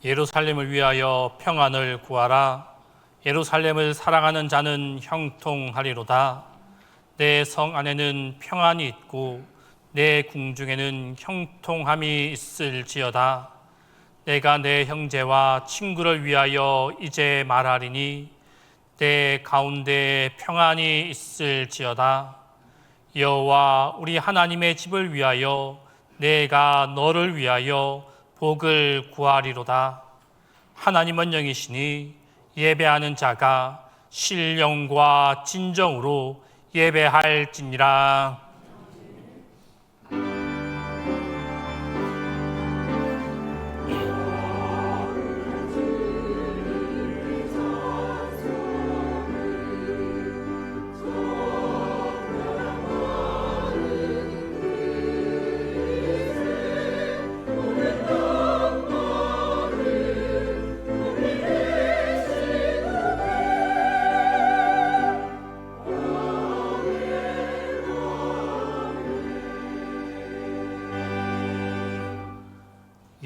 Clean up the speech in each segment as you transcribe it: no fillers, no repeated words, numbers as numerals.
예루살렘을 위하여 평안을 구하라. 예루살렘을 사랑하는 자는 형통하리로다. 내 성 안에는 평안이 있고 내 궁중에는 형통함이 있을지어다. 내가 내 형제와 친구를 위하여 이제 말하리니 내 가운데 평안이 있을지어다. 여호와 우리 하나님의 집을 위하여 내가 너를 위하여 복을 구하리로다. 하나님은 영이시니 예배하는 자가 신령과 진정으로 예배할지니라.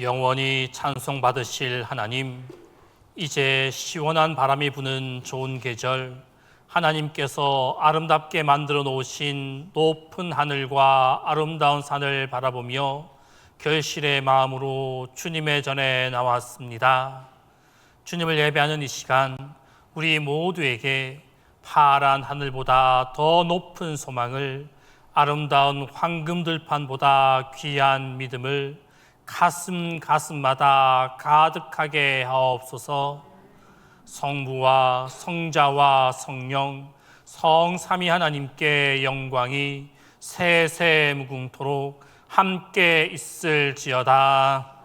영원히 찬송받으실 하나님, 이제 시원한 바람이 부는 좋은 계절, 하나님께서 아름답게 만들어 놓으신 높은 하늘과 아름다운 산을 바라보며 결실의 마음으로 주님의 전에 나왔습니다. 주님을 예배하는 이 시간, 우리 모두에게 파란 하늘보다 더 높은 소망을, 아름다운 황금들판보다 귀한 믿음을 가슴마다 가득하게 하옵소서. 성부와 성자와 성령 성삼위 하나님께 영광이 세세 무궁토록 함께 있을지어다.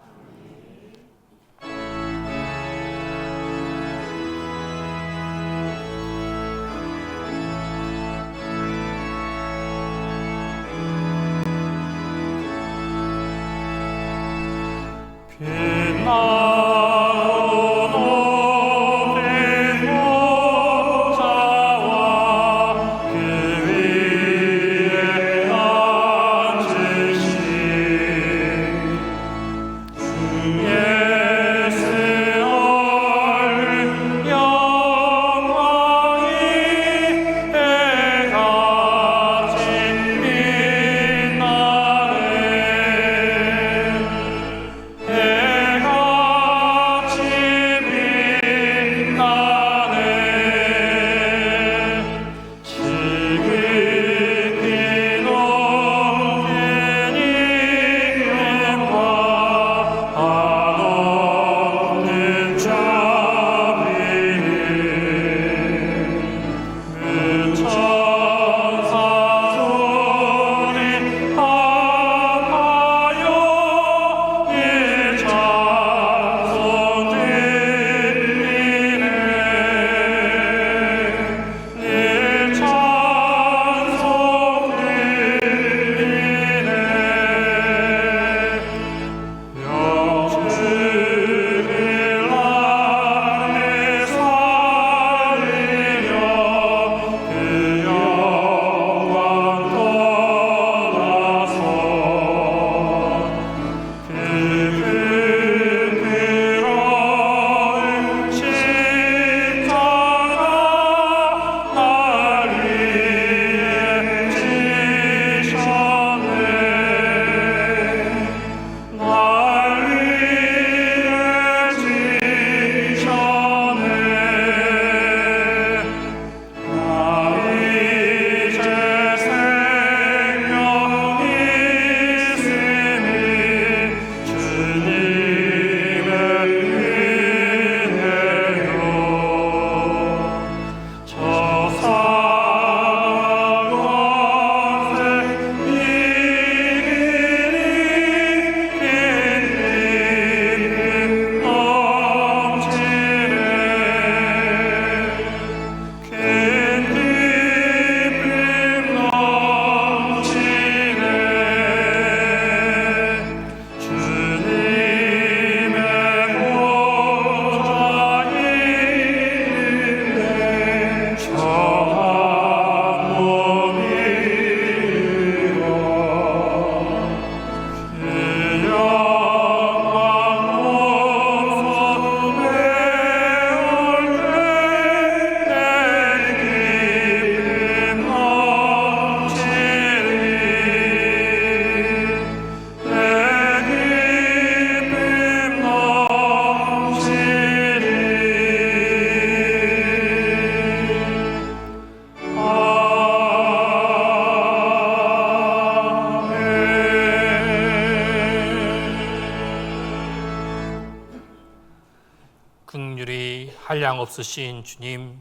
긍휼이 한량없으신 주님,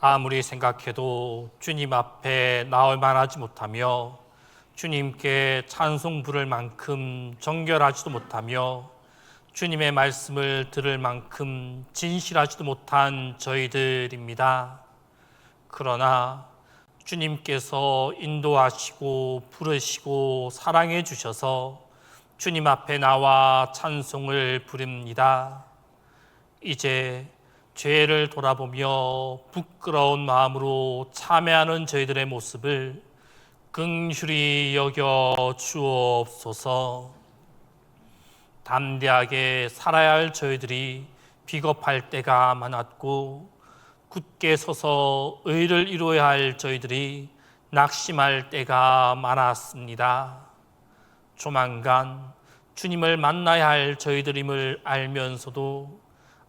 아무리 생각해도 주님 앞에 나올 만하지 못하며 주님께 찬송 부를 만큼 정결하지도 못하며 주님의 말씀을 들을 만큼 진실하지도 못한 저희들입니다. 그러나 주님께서 인도하시고 부르시고 사랑해 주셔서 주님 앞에 나와 찬송을 부릅니다. 이제 죄를 돌아보며 부끄러운 마음으로 참회하는 저희들의 모습을 긍휼히 여겨 주옵소서. 담대하게 살아야 할 저희들이 비겁할 때가 많았고, 굳게 서서 의를 이루어야 할 저희들이 낙심할 때가 많았습니다. 조만간 주님을 만나야 할 저희들임을 알면서도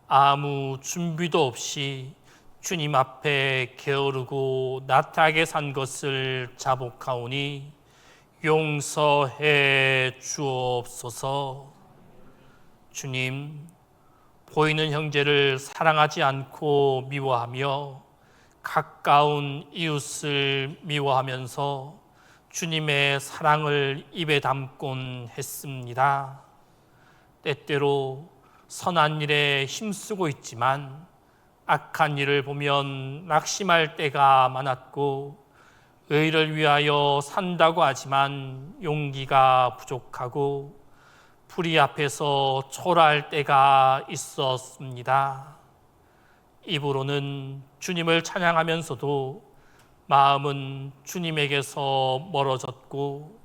아무 준비도 없이 주님 앞에 게으르고 나태하게 산 것을 자복하오니 용서해 주옵소서. 주님, 보이는 형제를 사랑하지 않고 미워하며 가까운 이웃을 미워하면서 주님의 사랑을 입에 담곤 했습니다. 때때로 선한 일에 힘쓰고 있지만 악한 일을 보면 낙심할 때가 많았고, 의를 위하여 산다고 하지만 용기가 부족하고 불의 앞에서 초라할 때가 있었습니다. 입으로는 주님을 찬양하면서도 마음은 주님에게서 멀어졌고,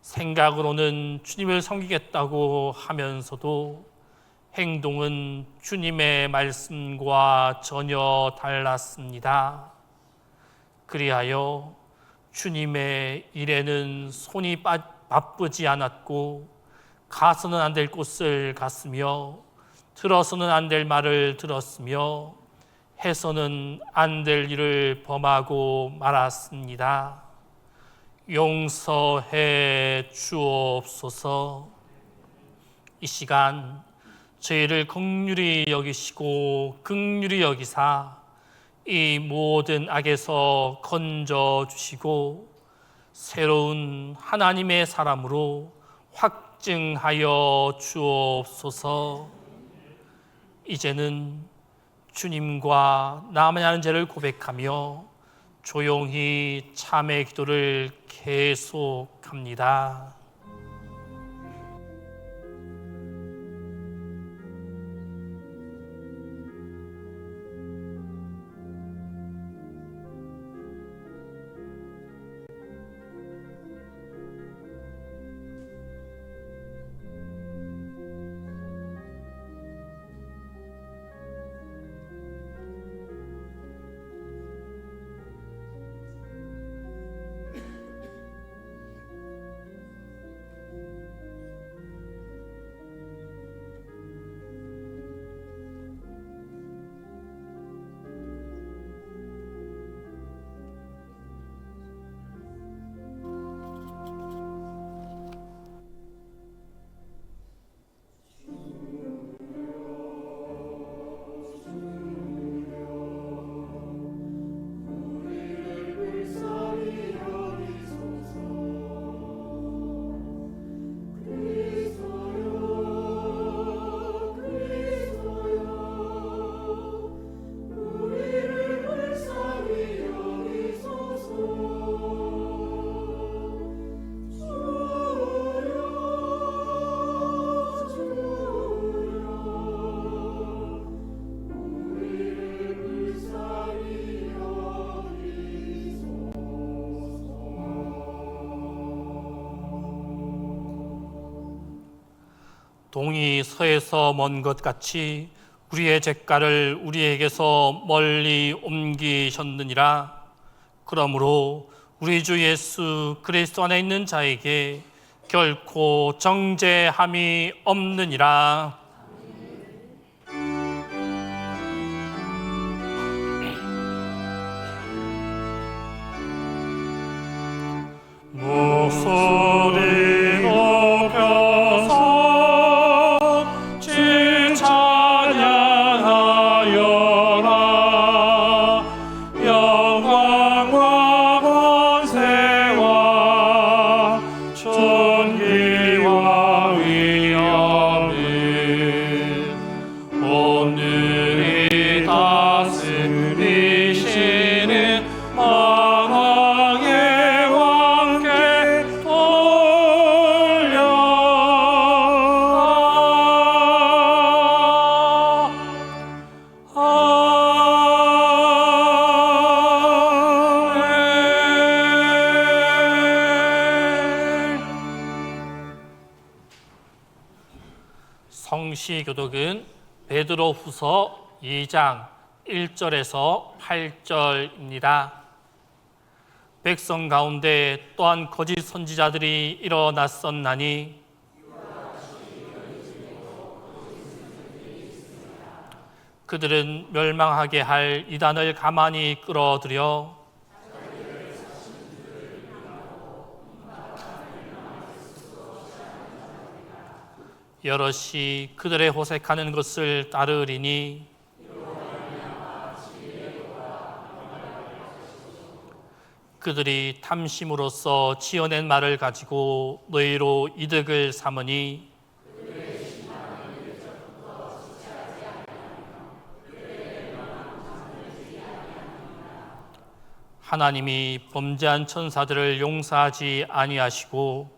생각으로는 주님을 섬기겠다고 하면서도 행동은 주님의 말씀과 전혀 달랐습니다. 그리하여 주님의 일에는 손이 바쁘지 않았고, 가서는 안 될 곳을 갔으며 들어서는 안 될 말을 들었으며 해서는 안 될 일을 범하고 말았습니다. 용서해 주옵소서. 이 시간 저희를 긍휼히 여기시고 긍휼히 여기사 이 모든 악에서 건져 주시고 새로운 하나님의 사람으로 확증하여 주옵소서. 이제는 주님과 나만이 하는 죄를 고백하며 조용히 참회 기도를 계속합니다. 동이 서에서 먼 것 같이 우리의 죄가를 우리에게서 멀리 옮기셨느니라. 그러므로 우리 주 예수 그리스도 안에 있는 자에게 결코 정죄함이 없느니라. 목소리 높여서 주 찬양하며 성시교독은 베드로후서 2장 1절에서 8절입니다. 백성 가운데 또한 거짓 선지자들이 일어났었나니 그들은 멸망하게 할 이단을 가만히 끌어들여 여럿이 그들의 호색하는 것을 따르리니 그들이 탐심으로써 지어낸 말을 가지고 너희로 이득을 삼으니 하나님이 범죄한 천사들을 용서하지 아니하시고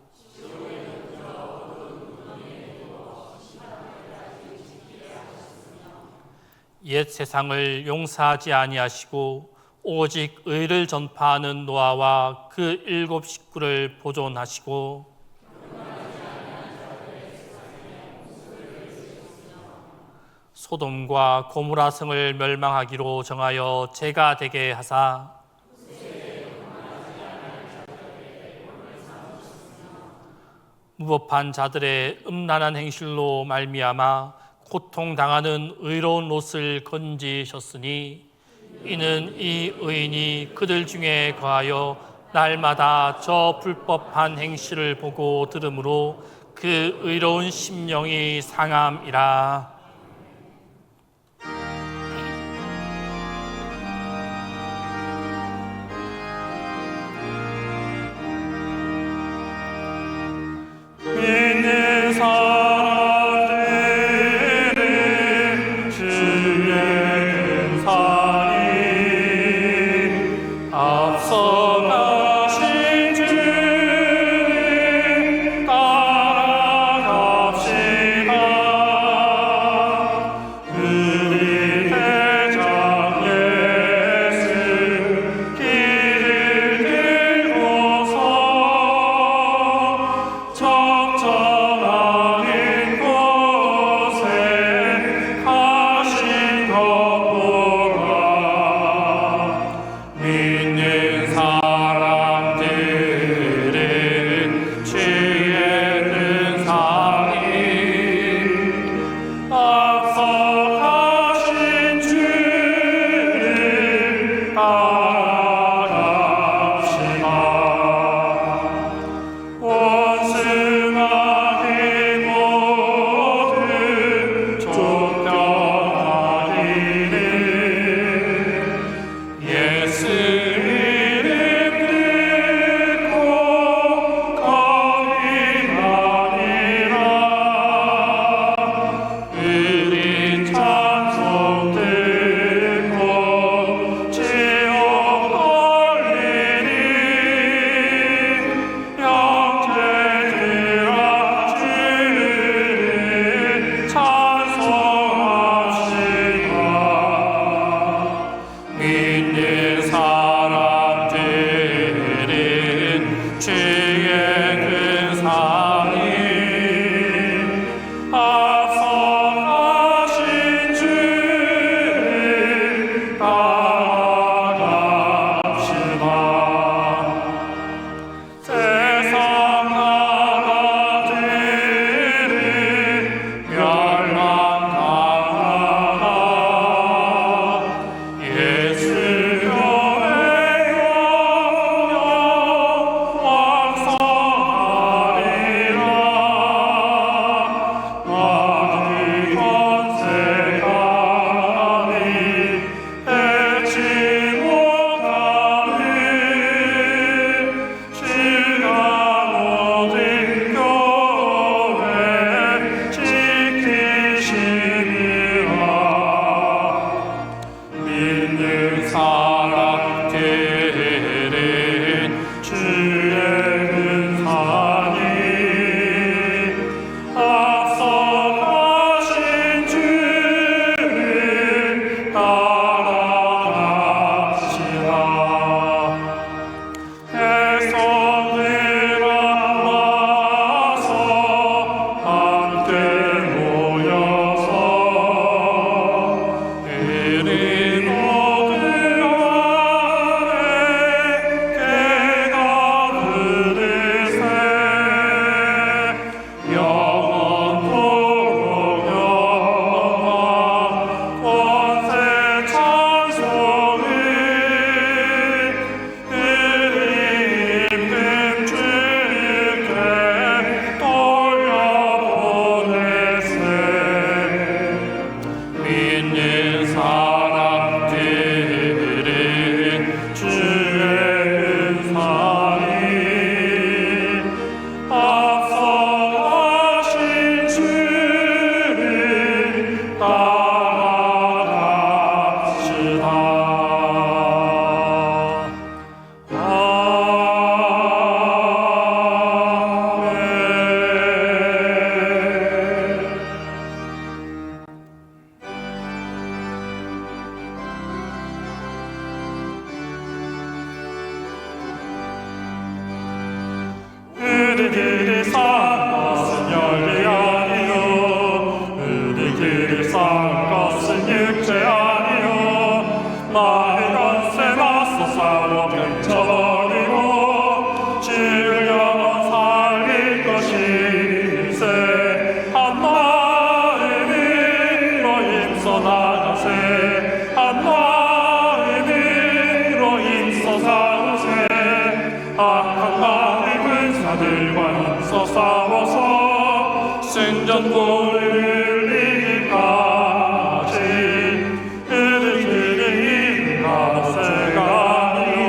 옛 세상을 용서하지 아니하시고 오직 의를 전파하는 노아와 그 7 식구를 보존하시고 소돔과 고모라 성을 멸망하기로 정하여 죄가 되게 하사 무법한 자들의 음란한 행실로 말미암아 고통당하는 의로운 롯을 건지셨으니 이는 이 의인이 그들 중에 거하여 날마다 저 불법한 행실을 보고 들으므로 그 의로운 심령이 상함이라. 믿는 사람들은 주의 근사니 앞서가신 주님 따라갑시다. 우리 대장 예수 길을 들고서 적절한 곳에 가신 것 보라. 믿는 사람들은 주의 근사니 앞서 가신 주를 따라갑시다. 원수마귀 모두 쫓겨나리니 예수 이름 듣고 거듭나리라. 우리 찬송 듣고 지옥 걸리니 형제들아 주를 찬송합시다. 믿는 사람들은 주의 근사니 앞서 가신 주를 따라갑시다. 세상 나라들은 멸망당하나 예수 교회 영영 왕성하리라. 왕은 승전보를 이기까지 우리들의 값을 가니요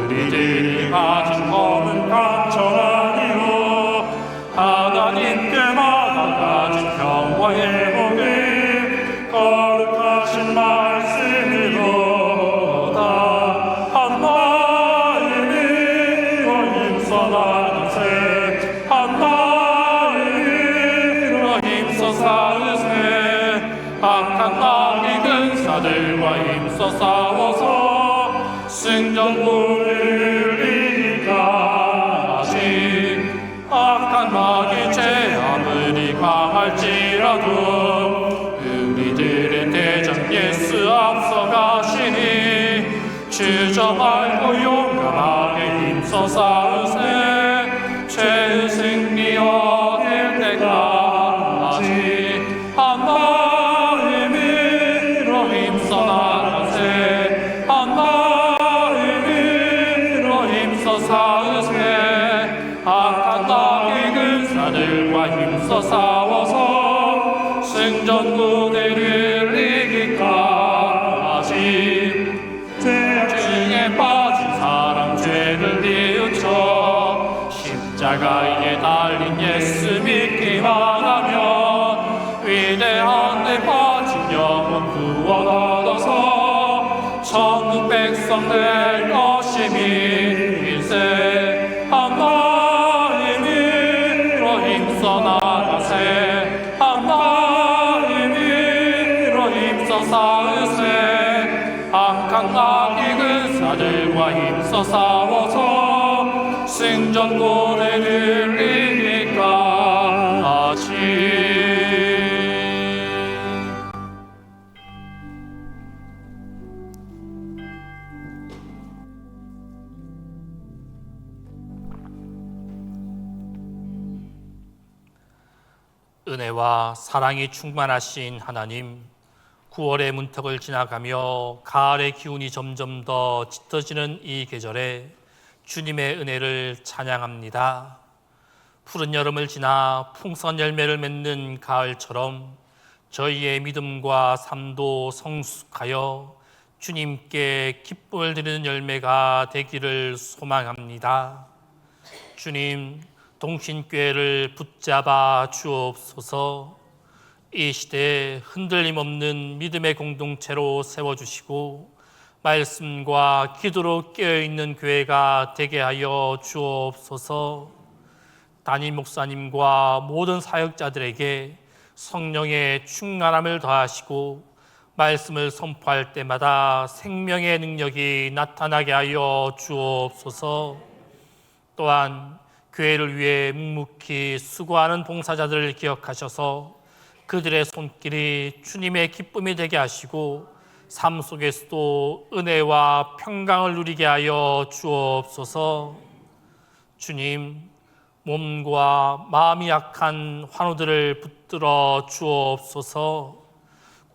우리들이 가진 법은 간절하니요 하나님께마다 가진 평화의 복이 거룩하신 말씀이로다. 한 마음으로 힘써 나가세 한 마음으로 힘써 싸우세 악한 마귀 근사들과 힘써 싸워서 승전보를 이기까지 악한 마귀 죄 아무리 강할지라도 우리들의 대장 예수 앞서가시니 주저 말고 용감하게 힘써 싸우세 죄의 승리 얻을 때까지 한 마음으로 힘써 나가세 한 마음으로 힘써 싸우세 악한 마귀 근사들과 힘써 싸워서 승전부대를 이기까지 죄중에 빠진 사람 죄를 뉘우쳐 십자가에 달린 예수 믿기만 하면 위대한 내 빠진 영혼 구원 얻어서 천국 백성들 열심히 일세 한 마음으로 힘써 나가세 한 마음으로 힘써 싸우세 악한 마귀 근사들과 힘써 싸워서 승전보대를 이기까지. 은혜와 사랑이 충만하신 하나님, 9월의 문턱을 지나가며 가을의 기운이 점점 더 짙어지는 이 계절에 주님의 은혜를 찬양합니다. 푸른 여름을 지나 풍성한 열매를 맺는 가을처럼 저희의 믿음과 삶도 성숙하여 주님께 기쁨을 드리는 열매가 되기를 소망합니다. 주님, 동신교회를 붙잡아 주옵소서. 이 시대에 흔들림 없는 믿음의 공동체로 세워주시고 말씀과 기도로 깨어있는 교회가 되게 하여 주옵소서. 담임 목사님과 모든 사역자들에게 성령의 충만함을 더하시고 말씀을 선포할 때마다 생명의 능력이 나타나게 하여 주옵소서. 또한 교회를 위해 묵묵히 수고하는 봉사자들을 기억하셔서 그들의 손길이 주님의 기쁨이 되게 하시고 삶 속에서도 은혜와 평강을 누리게 하여 주옵소서. 주님, 몸과 마음이 약한 환우들을 붙들어 주옵소서.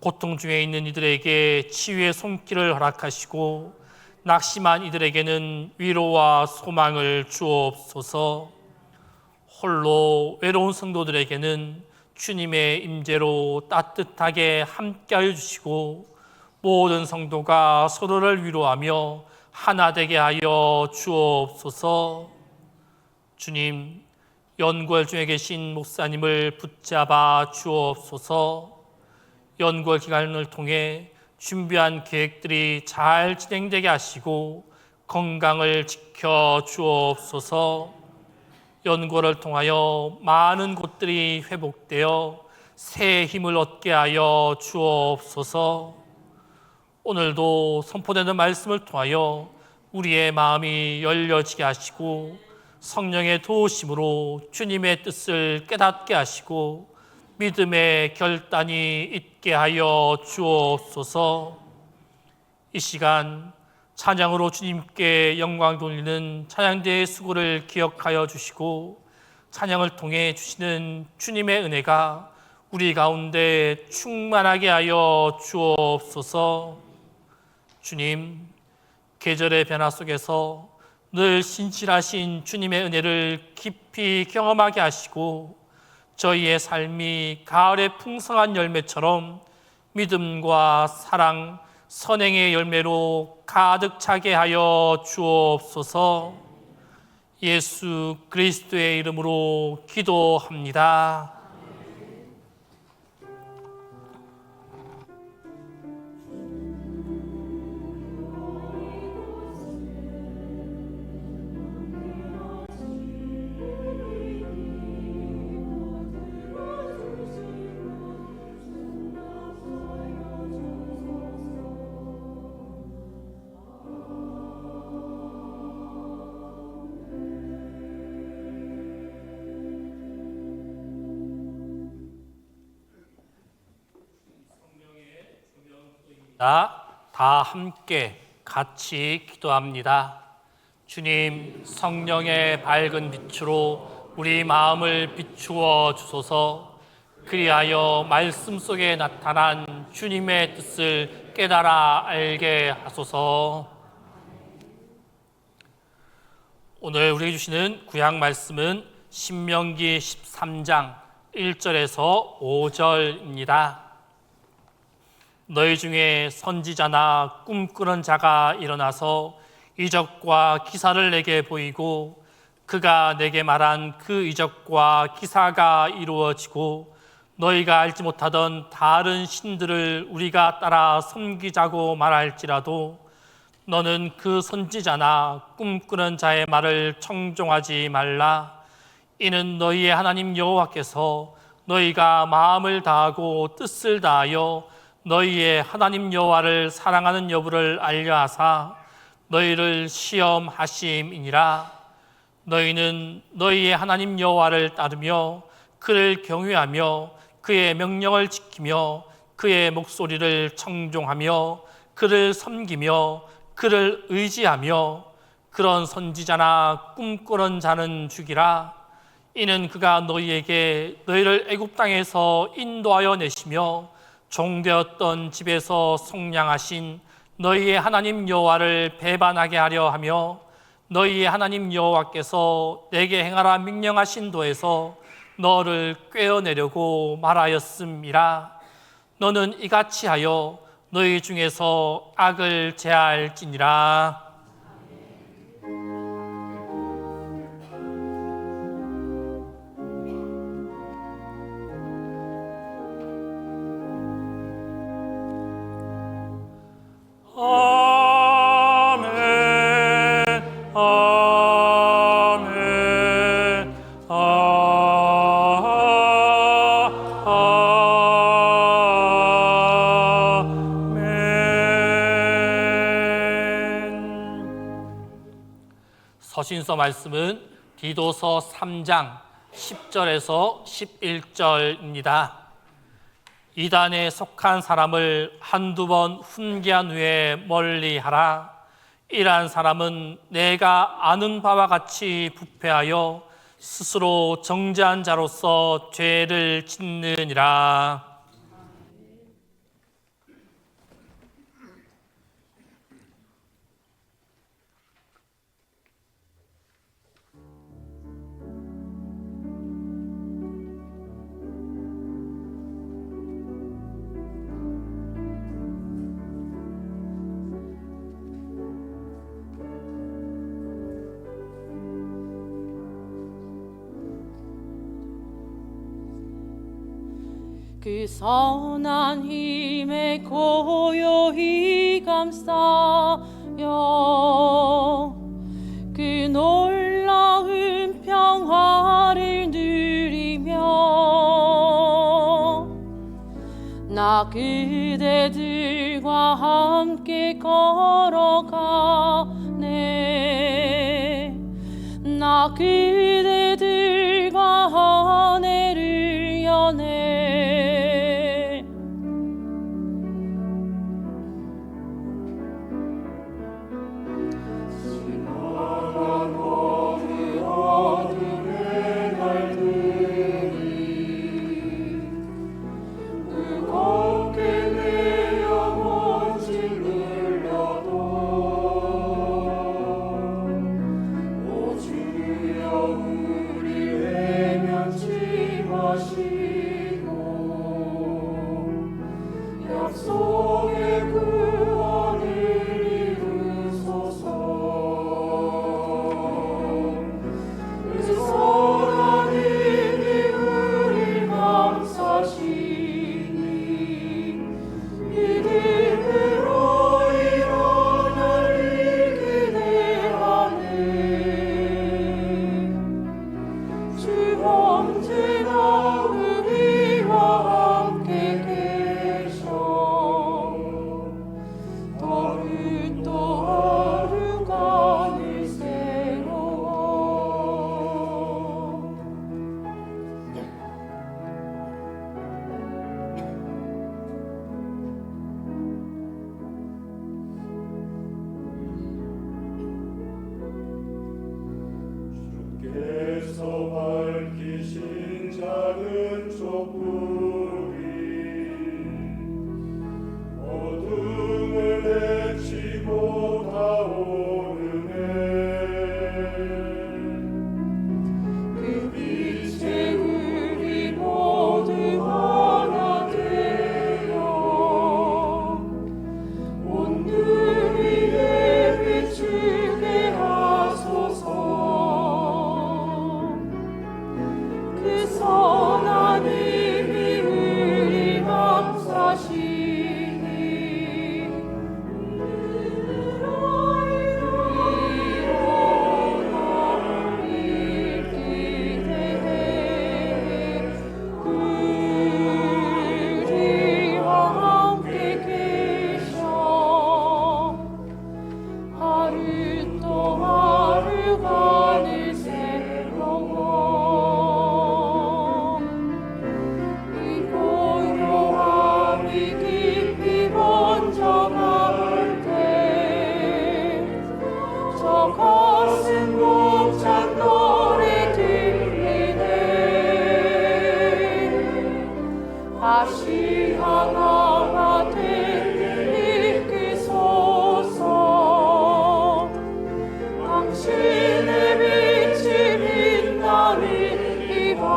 고통 중에 있는 이들에게 치유의 손길을 허락하시고 낙심한 이들에게는 위로와 소망을 주옵소서. 홀로 외로운 성도들에게는 주님의 임재로 따뜻하게 함께하여 주시고 모든 성도가 서로를 위로하며 하나 되게 하여 주옵소서. 주님, 연구월 중에 계신 목사님을 붙잡아 주옵소서. 연구월 기간을 통해 준비한 계획들이 잘 진행되게 하시고 건강을 지켜 주옵소서. 연구를 통하여 많은 곳들이 회복되어 새 힘을 얻게 하여 주옵소서. 오늘도 선포되는 말씀을 통하여 우리의 마음이 열려지게 하시고 성령의 도우심으로 주님의 뜻을 깨닫게 하시고 믿음의 결단이 있게 하여 주옵소서. 이 시간 찬양으로 주님께 영광 돌리는 찬양대의 수고를 기억하여 주시고 찬양을 통해 주시는 주님의 은혜가 우리 가운데 충만하게 하여 주옵소서. 주님, 계절의 변화 속에서 늘 신실하신 주님의 은혜를 깊이 경험하게 하시고 저희의 삶이 가을의 풍성한 열매처럼 믿음과 사랑, 선행의 열매로 가득 차게 하여 주옵소서. 예수 그리스도의 이름으로 기도합니다. 다 함께 같이 기도합니다. 주님, 성령의 밝은 빛으로 우리 마음을 비추어 주소서. 그리하여 말씀 속에 나타난 주님의 뜻을 깨달아 알게 하소서. 오늘 우리에게 주시는 구약 말씀은 신명기 13장 1절에서 5절입니다. 너희 중에 선지자나 꿈꾸는 자가 일어나서 이적과 기사를 내게 보이고 그가 내게 말한 그 이적과 기사가 이루어지고 너희가 알지 못하던 다른 신들을 우리가 따라 섬기자고 말할지라도 너는 그 선지자나 꿈꾸는 자의 말을 청종하지 말라. 이는 너희의 하나님 여호와께서 너희가 마음을 다하고 뜻을 다하여 너희의 하나님 여호와를 사랑하는 여부를 알려하사 너희를 시험하심이니라. 너희는 너희의 하나님 여호와를 따르며 그를 경외하며 그의 명령을 지키며 그의 목소리를 청종하며 그를 섬기며 그를 의지하며 그런 선지자나 꿈꾸는 자는 죽이라. 이는 그가 너희에게 너희를 애굽 땅에서 인도하여 내시며 종되었던 집에서 속량하신 너희의 하나님 여호와를 배반하게 하려 하며 너희의 하나님 여호와께서 내게 행하라 명령하신 도에서 너를 꿰어내려고 말하였음이라. 너는 이같이 하여 너희 중에서 악을 제할지니라. 서신서 말씀은 디도서 3장 10절에서 11절입니다. 이단에 속한 사람을 한두 번 훈계한 후에 멀리하라. 이러한 사람은 내가 아는 바와 같이 부패하여 스스로 정죄한 자로서 죄를 짓느니라. 그 선한 힘에 고요히 감싸여 그 놀라운 평화를 누리며 나 그대들과 함께 걸어가네. 나 그대들과 하늘을 여네. 오 주여 다시 하나가 되게 이끄소서. 당신의 빛이 빛나는 이 밤,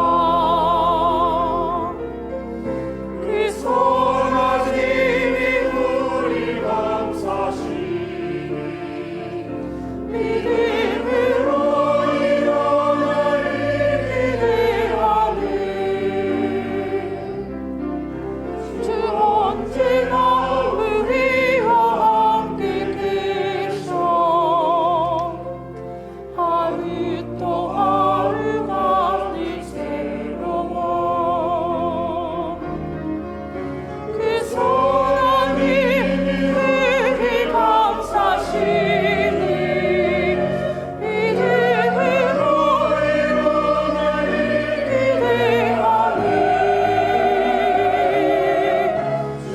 그 선하심이 우리 감사시니 믿음으로 일어나리 기대하네. 주 언제나 우리와 함께 계셔. 하루 또 하루가 늘 새로워. 그 선하님 크게 감사시니 믿음으로 일어나리 기대하네.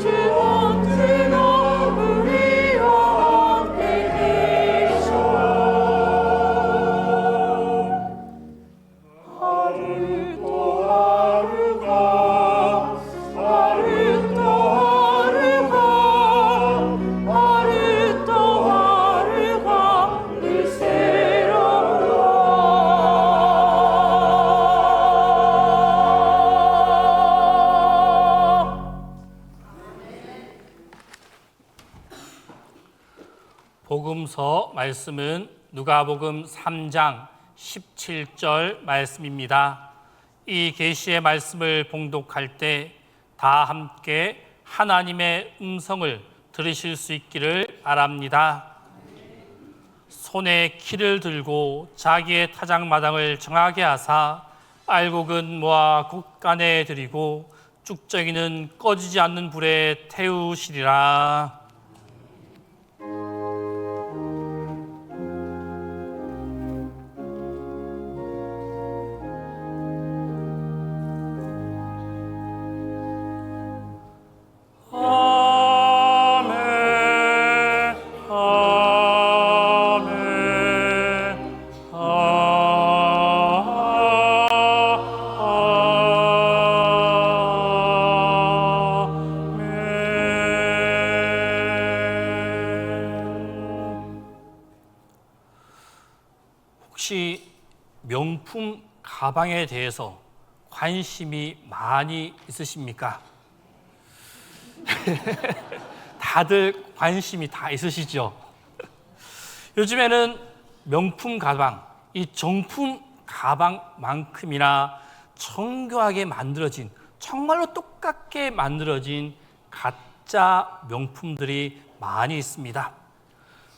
주 언제나 우리와 함께 계셔. 하루 또 하루가 하루 또 하루가 늘 새로워. 복음서 말씀은 누가복음 3장 17절 말씀입니다. 이 계시의 말씀을 봉독할 때 다 함께 하나님의 음성을 들으실 수 있기를 바랍니다. 손에 키를 들고 자기의 타작마당을 정하게 하사 알곡은 모아 곳간에 들이고 쭉정이는 꺼지지 않는 불에 태우시리라. 혹시 명품 가방에 대해서 관심이 많이 있으십니까? 다들 관심이 다 있으시죠? 요즘에는 명품 가방, 이 정품 가방만큼이나 정교하게 만들어진, 정말로 똑같게 만들어진 가짜 명품들이 많이 있습니다.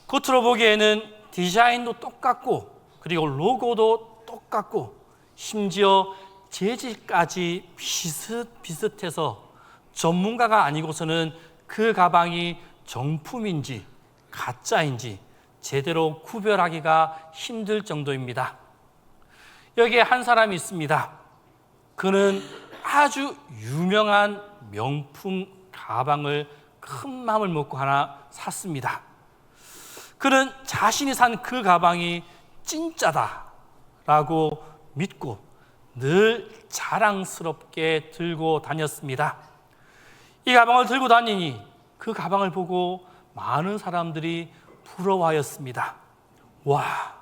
겉으로 보기에는 디자인도 똑같고, 그리고 로고도 똑같고, 심지어 재질까지 비슷비슷해서 전문가가 아니고서는 그 가방이 정품인지 가짜인지 제대로 구별하기가 힘들 정도입니다. 여기에 한 사람이 있습니다. 그는 아주 유명한 명품 가방을 큰 마음을 먹고 하나 샀습니다. 그는 자신이 산 그 가방이 진짜다라고 믿고 늘 자랑스럽게 들고 다녔습니다. 이 가방을 들고 다니니 그 가방을 보고 많은 사람들이 부러워하였습니다. 와,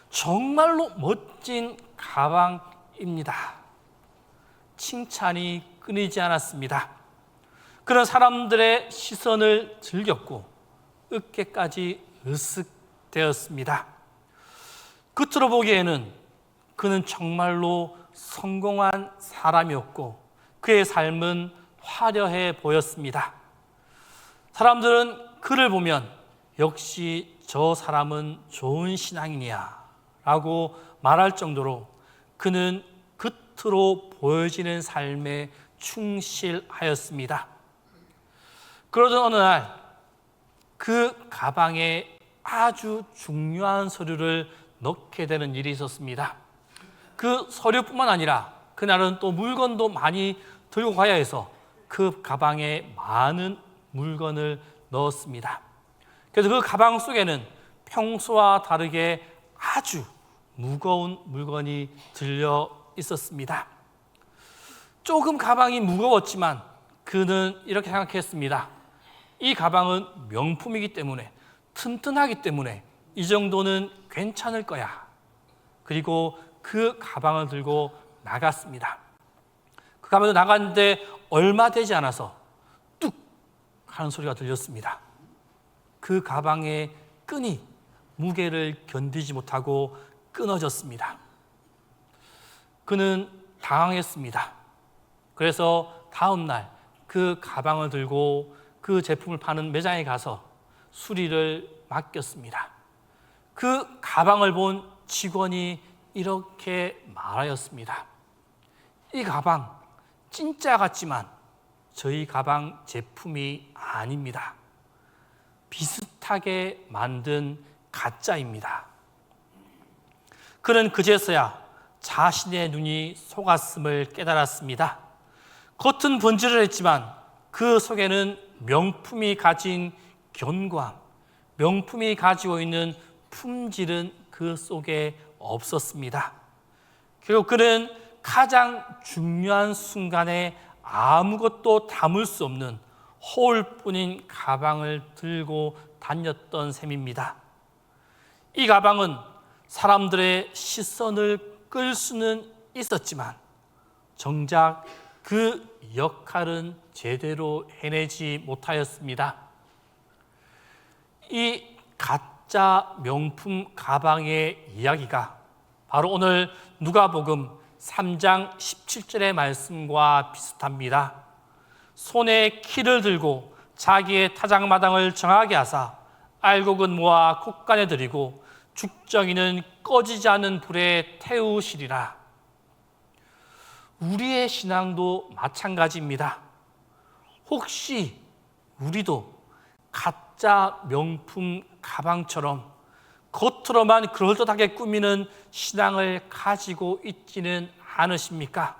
정말로 멋진 가방입니다. 칭찬이 끊이지 않았습니다. 그런 사람들의 시선을 즐겼고 어깨까지 으쓱되었습니다. 겉으로 보기에는 그는 정말로 성공한 사람이었고 그의 삶은 화려해 보였습니다. 사람들은 그를 보면 역시 저 사람은 좋은 신앙인이야 라고 말할 정도로 그는 겉으로 보여지는 삶에 충실하였습니다. 그러던 어느 날 그 가방에 아주 중요한 서류를 넣게 되는 일이 있었습니다. 그 서류뿐만 아니라 그날은 또 물건도 많이 들고 가야 해서 그 가방에 많은 물건을 넣었습니다. 그래서 그 가방 속에는 평소와 다르게 아주 무거운 물건이 들려 있었습니다. 조금 가방이 무거웠지만 그는 이렇게 생각했습니다. 이 가방은 명품이기 때문에, 튼튼하기 때문에 이 정도는 괜찮을 거야. 그리고 그 가방을 들고 나갔습니다. 그 가방을 나갔는데 얼마 되지 않아서 뚝 하는 소리가 들렸습니다. 그 가방의 끈이 무게를 견디지 못하고 끊어졌습니다. 그는 당황했습니다. 그래서 다음 날 그 가방을 들고 그 제품을 파는 매장에 가서 수리를 맡겼습니다. 그 가방을 본 직원이 이렇게 말하였습니다. 이 가방 진짜 같지만 저희 가방 제품이 아닙니다. 비슷하게 만든 가짜입니다. 그는 그제서야 자신의 눈이 속았음을 깨달았습니다. 겉은 번지르르했지만 그 속에는 명품이 가진 견고함, 명품이 가지고 있는 품질은 그 속에 없었습니다. 결국 그는 가장 중요한 순간에 아무것도 담을 수 없는 허울뿐인 가방을 들고 다녔던 셈입니다. 이 가방은 사람들의 시선을 끌 수는 있었지만 정작 그 역할은 제대로 해내지 못하였습니다. 이 가짜 명품 가방의 이야기가 바로 오늘 누가복음 3장 17절의 말씀과 비슷합니다. 손에 키를 들고 자기의 타작마당을 정하게 하사 알곡은 모아 콧간에 들이고 죽정이는 꺼지지 않는 불에 태우시리라. 우리의 신앙도 마찬가지입니다. 혹시 우리도 가짜 명품 가방처럼 겉으로만 그럴듯하게 꾸미는 신앙을 가지고 있지는 않으십니까?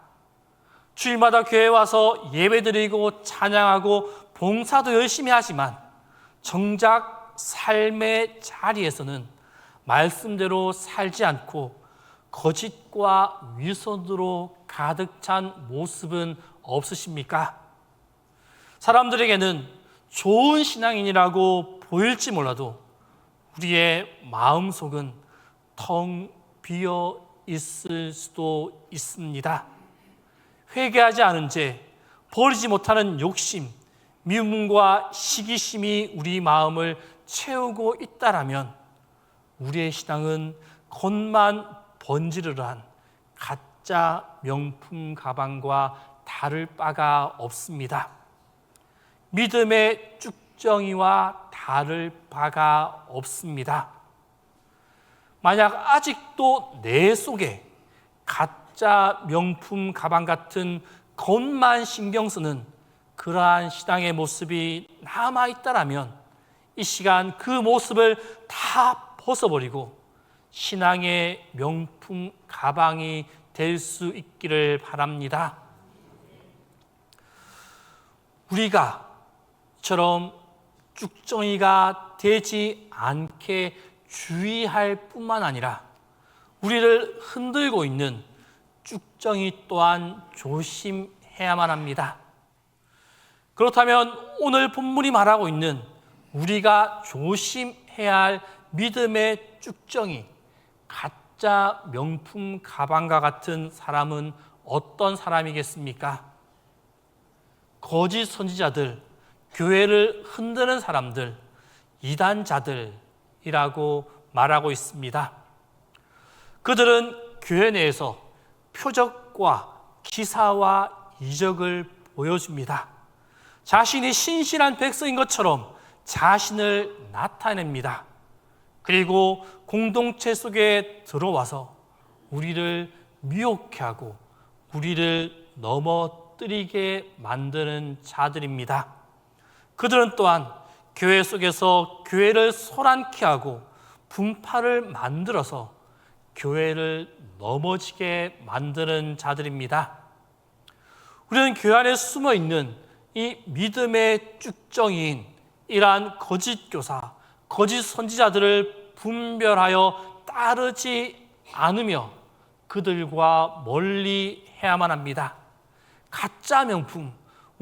주일마다 교회에 와서 예배드리고 찬양하고 봉사도 열심히 하지만 정작 삶의 자리에서는 말씀대로 살지 않고 거짓과 위선으로 가득 찬 모습은 없으십니까? 사람들에게는 좋은 신앙인이라고 보일지 몰라도 우리의 마음속은 텅 비어 있을 수도 있습니다. 회개하지 않은 죄, 버리지 못하는 욕심, 미움과 시기심이 우리 마음을 채우고 있다라면 우리의 신앙은 겉만 번지르르한 가짜 명품 가방과 다를 바가 없습니다. 믿음의 쭉정이와 다를 바가 없습니다. 만약 아직도 내 속에 가짜 명품 가방 같은 겉만 신경 쓰는 그러한 신앙의 모습이 남아있다라면 이 시간 그 모습을 다 벗어버리고 신앙의 명품 가방이 될 수 있기를 바랍니다. 우리가 처럼 쭉정이가 되지 않게 주의할 뿐만 아니라 우리를 흔들고 있는 쭉정이 또한 조심해야만 합니다. 그렇다면 오늘 본문이 말하고 있는 우리가 조심해야 할 믿음의 쭉정이 가짜 명품 가방과 같은 사람은 어떤 사람이겠습니까? 거짓 선지자들, 교회를 흔드는 사람들, 이단자들이라고 말하고 있습니다. 그들은 교회 내에서 표적과 기사와 이적을 보여줍니다. 자신이 신실한 백성인 것처럼 자신을 나타냅니다. 그리고 공동체 속에 들어와서 우리를 미혹해 하고 우리를 넘어뜨리게 만드는 자들입니다. 그들은 또한 교회 속에서 교회를 소란케 하고 분파를 만들어서 교회를 넘어지게 만드는 자들입니다. 우리는 교회 안에 숨어 있는 이 믿음의 쭉정이인 이러한 거짓 교사, 거짓 선지자들을 분별하여 따르지 않으며 그들과 멀리 해야만 합니다. 가짜 명품,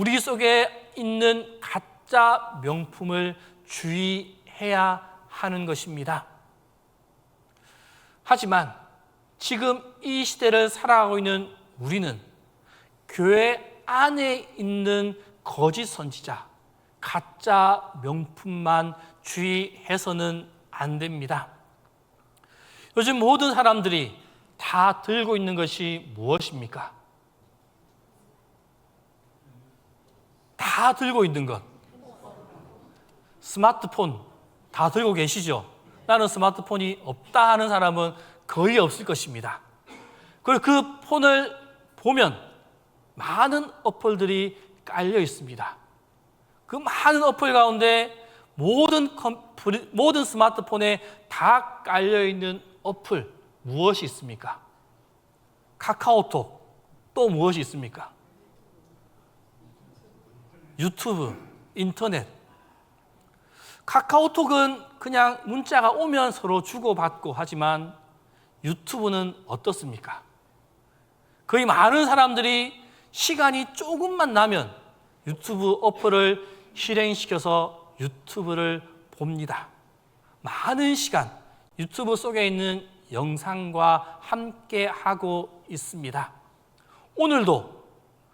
우리 속에 있는 가짜 명품을 주의해야 하는 것입니다. 하지만 지금 이 시대를 살아가고 있는 우리는 교회 안에 있는 거짓 선지자, 가짜 명품만 주의해서는 안 됩니다. 요즘 모든 사람들이 다 들고 있는 것이 무엇입니까? 다 들고 있는 것. 스마트폰 다 들고 계시죠? 나는 스마트폰이 없다 하는 사람은 거의 없을 것입니다. 그리고 그 폰을 보면 많은 어플들이 깔려 있습니다. 그 많은 어플 가운데 모든 스마트폰에 다 깔려 있는 어플 무엇이 있습니까? 카카오톡, 또 무엇이 있습니까? 유튜브, 인터넷. 카카오톡은 그냥 문자가 오면 서로 주고받고 하지만 유튜브는 어떻습니까? 거의 많은 사람들이 시간이 조금만 나면 유튜브 어플을 실행시켜서 유튜브를 봅니다. 많은 시간 유튜브 속에 있는 영상과 함께 하고 있습니다. 오늘도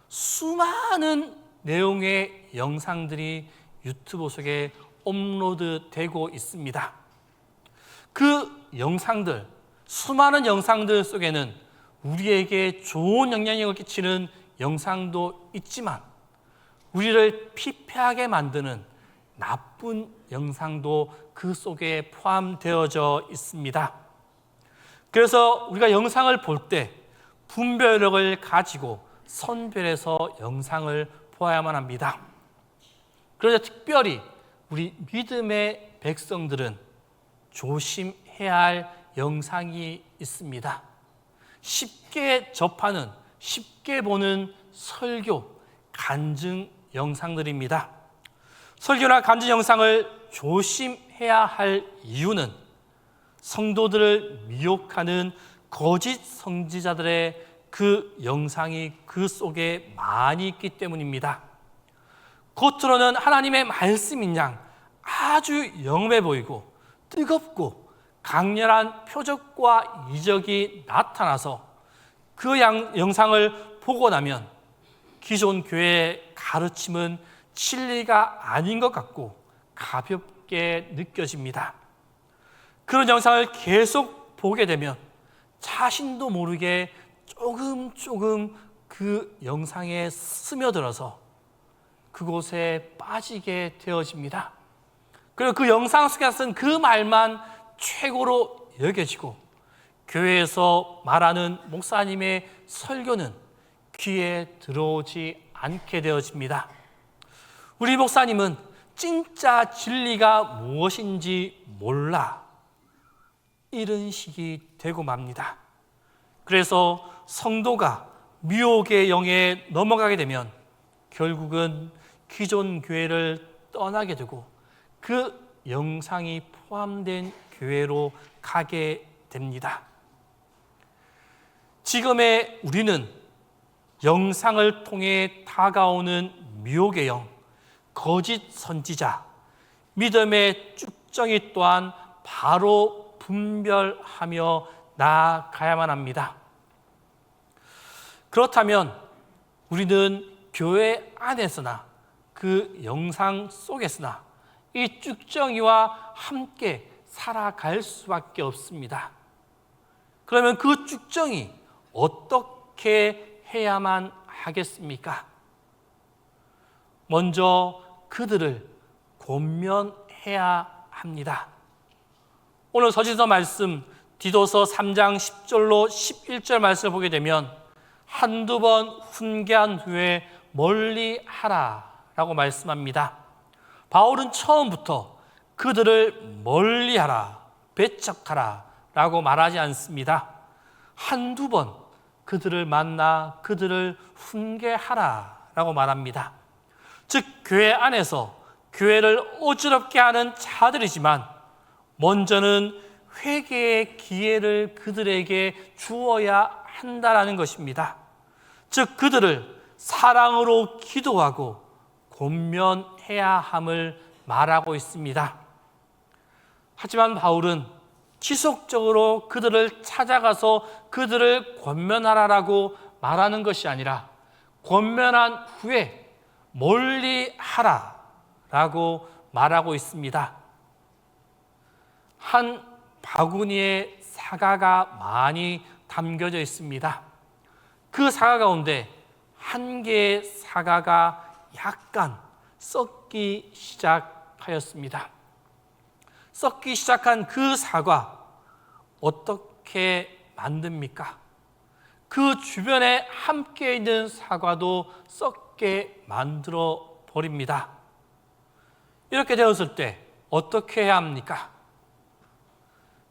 수많은 내용의 영상들이 유튜브 속에 업로드되고 있습니다. 그 영상들, 수많은 영상들 속에는 우리에게 좋은 영향력을 끼치는 영상도 있지만 우리를 피폐하게 만드는 나쁜 영상도 그 속에 포함되어져 있습니다. 그래서 우리가 영상을 볼 때 분별력을 가지고 선별해서 영상을 보아야만 합니다. 그래서 특별히 우리 믿음의 백성들은 조심해야 할 영상이 있습니다. 쉽게 접하는, 쉽게 보는 설교, 간증 영상들입니다. 설교나 간증 영상을 조심해야 할 이유는 성도들을 미혹하는 거짓 선지자들의 그 영상이 그 속에 많이 있기 때문입니다. 겉으로는 하나님의 말씀인 양 아주 영험해 보이고 뜨겁고 강렬한 표적과 이적이 나타나서 그 영상을 보고 나면 기존 교회의 가르침은 진리가 아닌 것 같고 가볍게 느껴집니다. 그런 영상을 계속 보게 되면 자신도 모르게 조금 그 영상에 스며들어서 그곳에 빠지게 되어집니다. 그리고 그 영상 속에 쓴 그 말만 최고로 여겨지고 교회에서 말하는 목사님의 설교는 귀에 들어오지 않게 되어집니다. 우리 목사님은 진짜 진리가 무엇인지 몰라 이런 식이 되고 맙니다. 그래서 성도가 미혹의 영에 넘어가게 되면 결국은 기존 교회를 떠나게 되고 그 영상이 포함된 교회로 가게 됩니다. 지금의 우리는 영상을 통해 다가오는 미혹의 영, 거짓 선지자, 믿음의 쭉정이 또한 바로 분별하며 나아가야만 합니다. 그렇다면 우리는 교회 안에서나 그 영상 속에서나 이 쭉정이와 함께 살아갈 수밖에 없습니다. 그러면 그 쭉정이 어떻게 해야만 하겠습니까? 먼저 그들을 권면해야 합니다. 오늘 서신서 말씀 디도서 3장 10절로 11절 말씀을 보게 되면 한두 번 훈계한 후에 멀리 하라 라고 말씀합니다. 바울은 처음부터 그들을 멀리 하라, 배척하라 라고 말하지 않습니다. 한두 번 그들을 만나 그들을 훈계하라 라고 말합니다. 즉 교회 안에서 교회를 어지럽게 하는 자들이지만 먼저는 회개의 기회를 그들에게 주어야 한다라는 것입니다. 즉 그들을 사랑으로 기도하고 권면해야 함을 말하고 있습니다. 하지만 바울은 지속적으로 그들을 찾아가서 그들을 권면하라라고 말하는 것이 아니라 권면한 후에 멀리 하라라고 말하고 있습니다. 한 바구니에 사과가 많이 담겨져 있습니다. 그 사과 가운데 한 개의 사과가 약간 썩기 시작하였습니다. 썩기 시작한 그 사과 어떻게 만듭니까? 그 주변에 함께 있는 사과도 썩게 만들어 버립니다. 이렇게 되었을 때 어떻게 해야 합니까?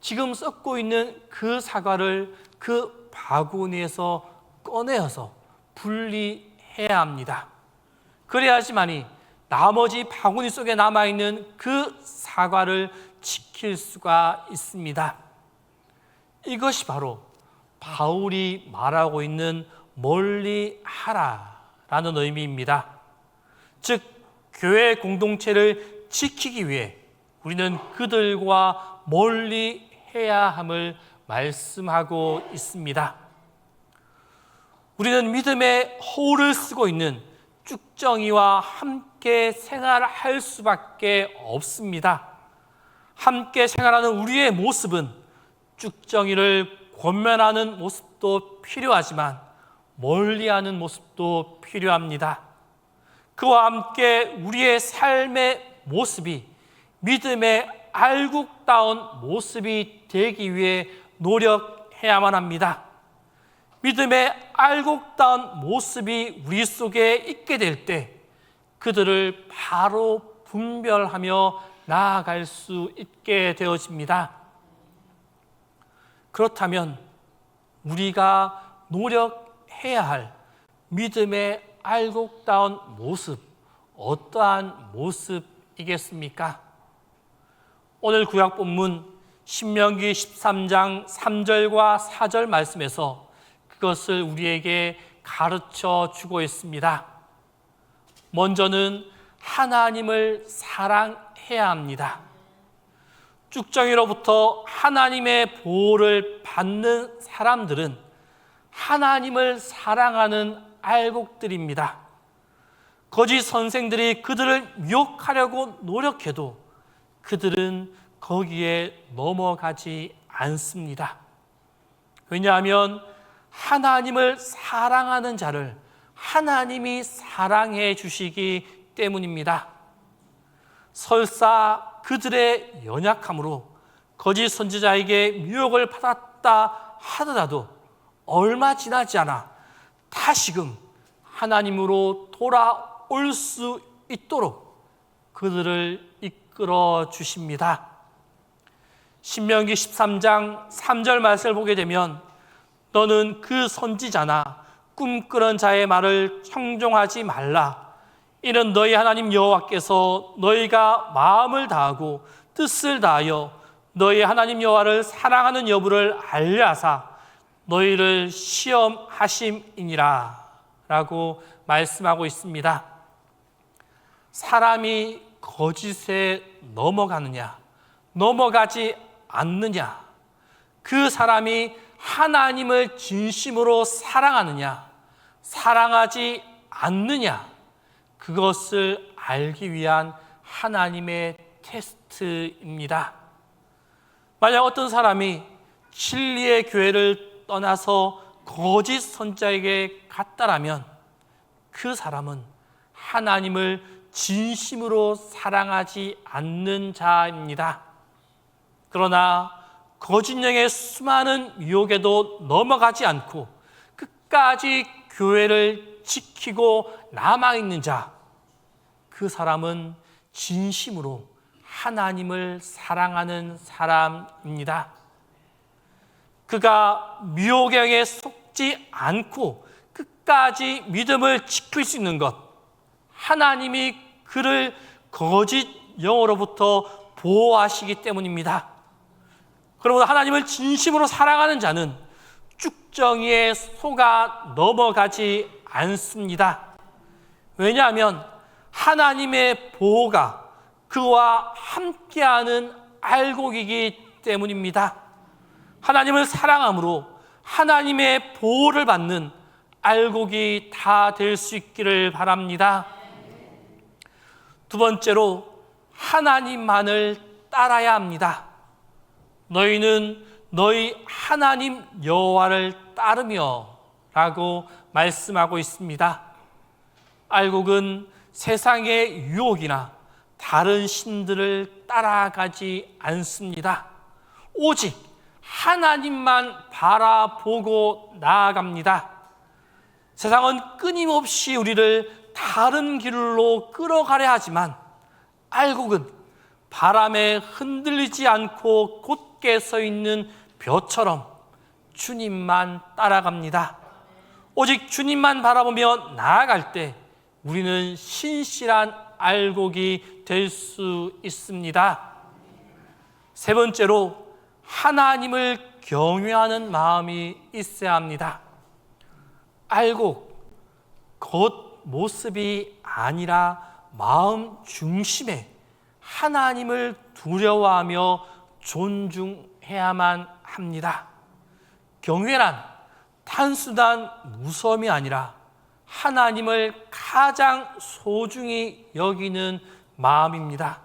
지금 썩고 있는 그 사과를 그 바구니에서 꺼내어서 분리해야 합니다. 그래야지만이 나머지 바구니 속에 남아있는 그 사과를 지킬 수가 있습니다. 이것이 바로 바울이 말하고 있는 멀리 하라라는 의미입니다. 즉 교회 공동체를 지키기 위해 우리는 그들과 멀리 해야 함을 말씀하고 있습니다. 우리는 믿음의 허울을 쓰고 있는 쭉정이와 함께 생활할 수밖에 없습니다. 함께 생활하는 우리의 모습은 쭉정이를 권면하는 모습도 필요하지만 멀리하는 모습도 필요합니다. 그와 함께 우리의 삶의 모습이 믿음의 알국다운 모습이 되기 위해 노력해야만 합니다. 믿음의 알곡다운 모습이 우리 속에 있게 될 때 그들을 바로 분별하며 나아갈 수 있게 되어집니다. 그렇다면 우리가 노력해야 할 믿음의 알곡다운 모습, 어떠한 모습이겠습니까? 오늘 구약 본문 신명기 13장 3절과 4절 말씀에서 그것을 우리에게 가르쳐 주고 있습니다. 먼저는 하나님을 사랑해야 합니다. 쭉정이로부터 하나님의 보호를 받는 사람들은 하나님을 사랑하는 알곡들입니다. 거짓 선생들이 그들을 미혹하려고 노력해도 그들은 거기에 넘어가지 않습니다. 왜냐하면 하나님을 사랑하는 자를 하나님이 사랑해 주시기 때문입니다. 설사 그들의 연약함으로 거짓 선지자에게 미혹을 받았다 하더라도 얼마 지나지 않아 다시금 하나님으로 돌아올 수 있도록 그들을 이끌어 주십니다. 신명기 13장 3절 말씀을 보게 되면 너는 그 선지자나 꿈꾸는 자의 말을 청종하지 말라. 이는 너희 하나님 여호와께서 너희가 마음을 다하고 뜻을 다하여 너희 하나님 여호와를 사랑하는 여부를 알려하사 너희를 시험하심이니라 라고 말씀하고 있습니다. 사람이 거짓에 넘어가느냐 넘어가지 않느냐, 그 사람이 하나님을 진심으로 사랑하느냐 사랑하지 않느냐, 그것을 알기 위한 하나님의 테스트입니다. 만약 어떤 사람이 진리의 교회를 떠나서 거짓 선지자에게 갔다라면 그 사람은 하나님을 진심으로 사랑하지 않는 자입니다. 그러나 거짓 영의 수많은 유혹에도 넘어가지 않고 끝까지 교회를 지키고 남아있는 자, 그 사람은 진심으로 하나님을 사랑하는 사람입니다. 그가 미혹의 영에 속지 않고 끝까지 믿음을 지킬 수 있는 것, 하나님이 그를 거짓 영으로부터 보호하시기 때문입니다. 그러므로 하나님을 진심으로 사랑하는 자는 쭉정이에 속아 넘어가지 않습니다. 왜냐하면 하나님의 보호가 그와 함께하는 알곡이기 때문입니다. 하나님을 사랑함으로 하나님의 보호를 받는 알곡이 다 될 수 있기를 바랍니다. 두 번째로 하나님만을 따라야 합니다. 너희는 너희 하나님 여호와를 따르며 라고 말씀하고 있습니다. 알곡은 세상의 유혹이나 다른 신들을 따라가지 않습니다. 오직 하나님만 바라보고 나아갑니다. 세상은 끊임없이 우리를 다른 길로 끌어가려 하지만 알곡은 바람에 흔들리지 않고 곧게 서 있는 벼처럼 주님만 따라갑니다. 오직 주님만 바라보며 나아갈 때 우리는 신실한 알곡이 될 수 있습니다. 세 번째로 하나님을 경외하는 마음이 있어야 합니다. 알곡, 겉모습이 아니라 마음 중심에 하나님을 두려워하며 존중해야만 합니다. 경외란 단순한 무서움이 아니라 하나님을 가장 소중히 여기는 마음입니다.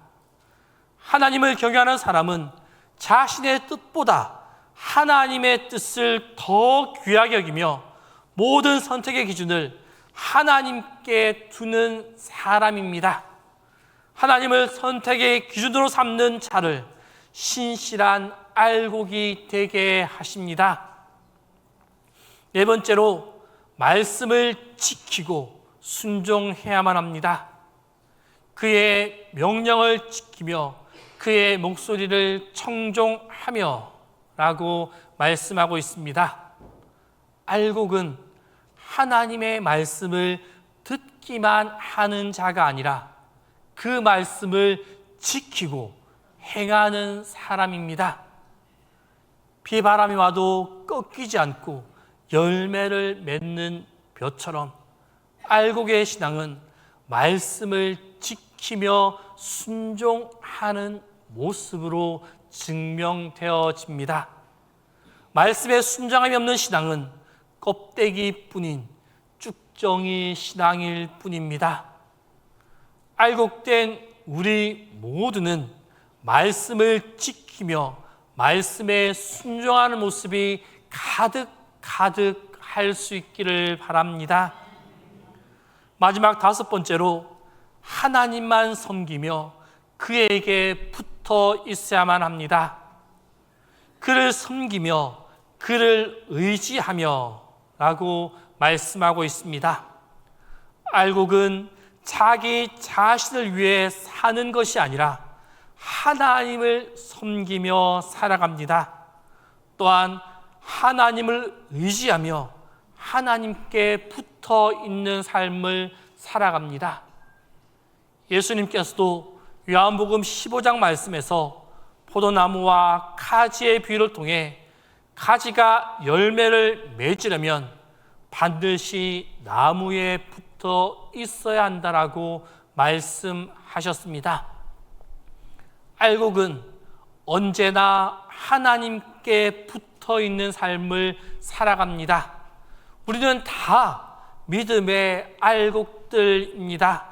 하나님을 경외하는 사람은 자신의 뜻보다 하나님의 뜻을 더 귀하게 여기며 모든 선택의 기준을 하나님께 두는 사람입니다. 하나님을 선택의 기준으로 삼는 자를 신실한 알곡이 되게 하십니다. 네 번째로 말씀을 지키고 순종해야만 합니다. 그의 명령을 지키며 그의 목소리를 청종하며 라고 말씀하고 있습니다. 알곡은 하나님의 말씀을 듣기만 하는 자가 아니라 그 말씀을 지키고 행하는 사람입니다. 비바람이 와도 꺾이지 않고 열매를 맺는 벼처럼 알곡의 신앙은 말씀을 지키며 순종하는 모습으로 증명되어집니다. 말씀에 순종함이 없는 신앙은 껍데기뿐인 쭉정이 신앙일 뿐입니다. 알곡된 우리 모두는 말씀을 지키며 말씀에 순종하는 모습이 가득 할 수 있기를 바랍니다. 마지막 다섯 번째로 하나님만 섬기며 그에게 붙어 있어야만 합니다. 그를 섬기며 그를 의지하며 라고 말씀하고 있습니다. 알곡은 자기 자신을 위해 사는 것이 아니라 하나님을 섬기며 살아갑니다. 또한 하나님을 의지하며 하나님께 붙어 있는 삶을 살아갑니다. 예수님께서도 요한복음 15장 말씀에서 포도나무와 가지의 비유를 통해 가지가 열매를 맺으려면 반드시 나무에 붙어 있어야 한다라고 말씀하셨습니다. 알곡은 언제나 하나님께 붙어 있는 삶을 살아갑니다. 우리는 다 믿음의 알곡들입니다.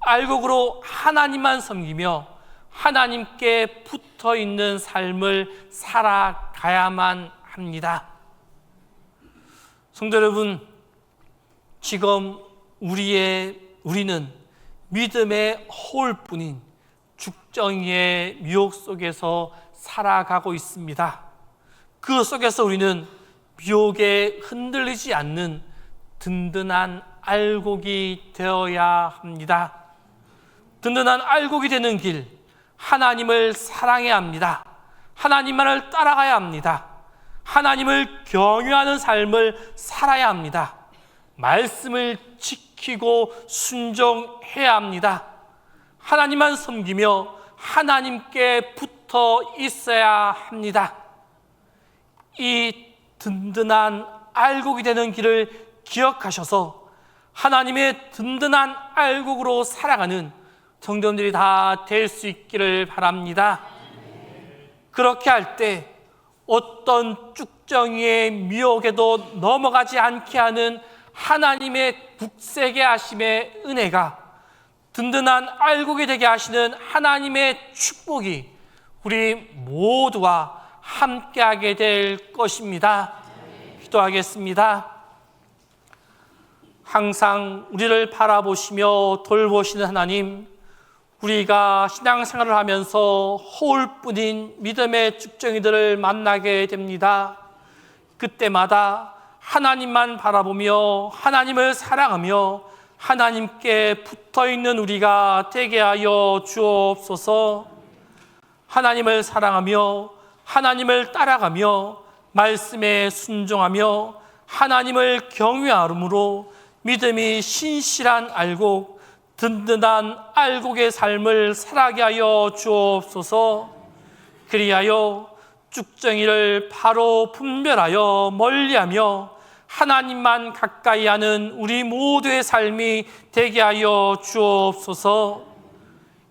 알곡으로 하나님만 섬기며 하나님께 붙어 있는 삶을 살아가야만 합니다. 성도 여러분, 지금 우리는 믿음의 허울뿐인 죽정이의 미혹 속에서 살아가고 있습니다. 그 속에서 우리는 미혹에 흔들리지 않는 든든한 알곡이 되어야 합니다. 든든한 알곡이 되는 길, 하나님을 사랑해야 합니다. 하나님만을 따라가야 합니다. 하나님을 경외하는 삶을 살아야 합니다. 말씀을 지키고 순종해야 합니다. 하나님만 섬기며 하나님께 붙어 있어야 합니다. 이 든든한 알곡이 되는 길을 기억하셔서 하나님의 든든한 알곡으로 살아가는 성도님들이 다 될 수 있기를 바랍니다. 그렇게 할 때 어떤 쭉정이의 미혹에도 넘어가지 않게 하는 하나님의 굳세게 하심의 은혜가, 든든한 알곡이 되게 하시는 하나님의 축복이 우리 모두와 함께하게 될 것입니다. 기도하겠습니다. 항상 우리를 바라보시며 돌보시는 하나님, 우리가 신앙생활을 하면서 허울뿐인 믿음의 쭉정이들을 만나게 됩니다. 그때마다 하나님만 바라보며 하나님을 사랑하며 하나님께 붙어있는 우리가 되게 하여 주옵소서. 하나님을 사랑하며 하나님을 따라가며 말씀에 순종하며 하나님을 경외함으로 믿음이 신실한 알곡, 든든한 알곡의 삶을 살아가게 하여 주옵소서. 그리하여 쭉정이를 바로 분별하여 멀리하며 하나님만 가까이 하는 우리 모두의 삶이 되게 하여 주옵소서.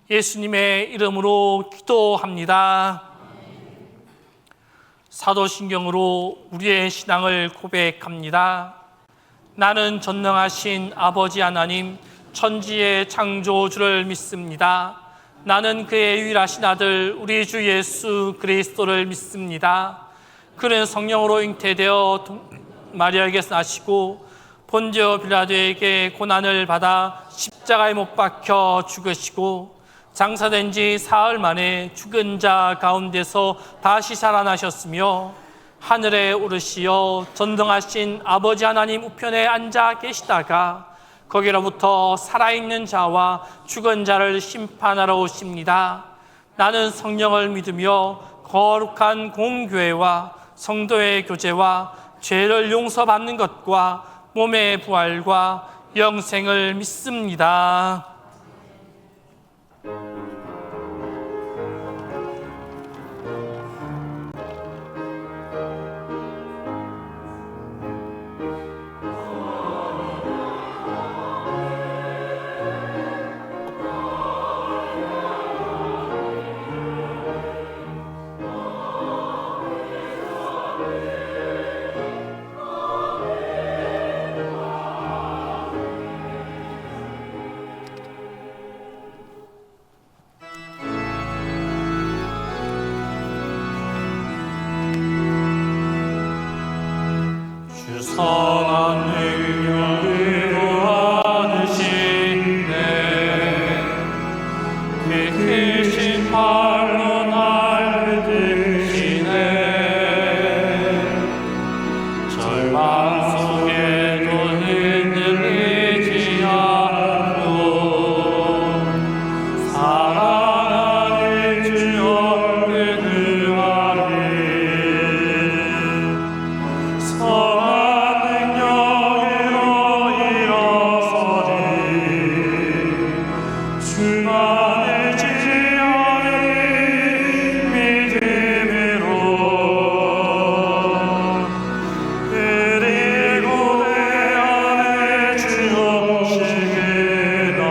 예수님의 이름으로 기도합니다. 사도신경으로 우리의 신앙을 고백합니다. 나는 전능하신 아버지 하나님, 천지의 창조주를 믿습니다. 나는 그의 유일하신 아들 우리 주 예수 그리스도를 믿습니다. 그는 성령으로 잉태되어 마리아에게서 나시고 본디오 빌라도에게 고난을 받아 십자가에 못 박혀 죽으시고 장사된 지 사흘 만에 죽은 자 가운데서 다시 살아나셨으며 하늘에 오르시어 전능하신 아버지 하나님 우편에 앉아 계시다가 거기로부터 살아있는 자와 죽은 자를 심판하러 오십니다. 나는 성령을 믿으며 거룩한 공교회와 성도의 교제와 죄를 용서받는 것과 몸의 부활과 영생을 믿습니다. 선한 능력으로 하시네 크신 팔로 날 드시네 절망 속에도 흔들리지 않고 사랑하는 주여 그하리 주만의 지혜를 믿음으로 그리고 내 안에 주옵시게 날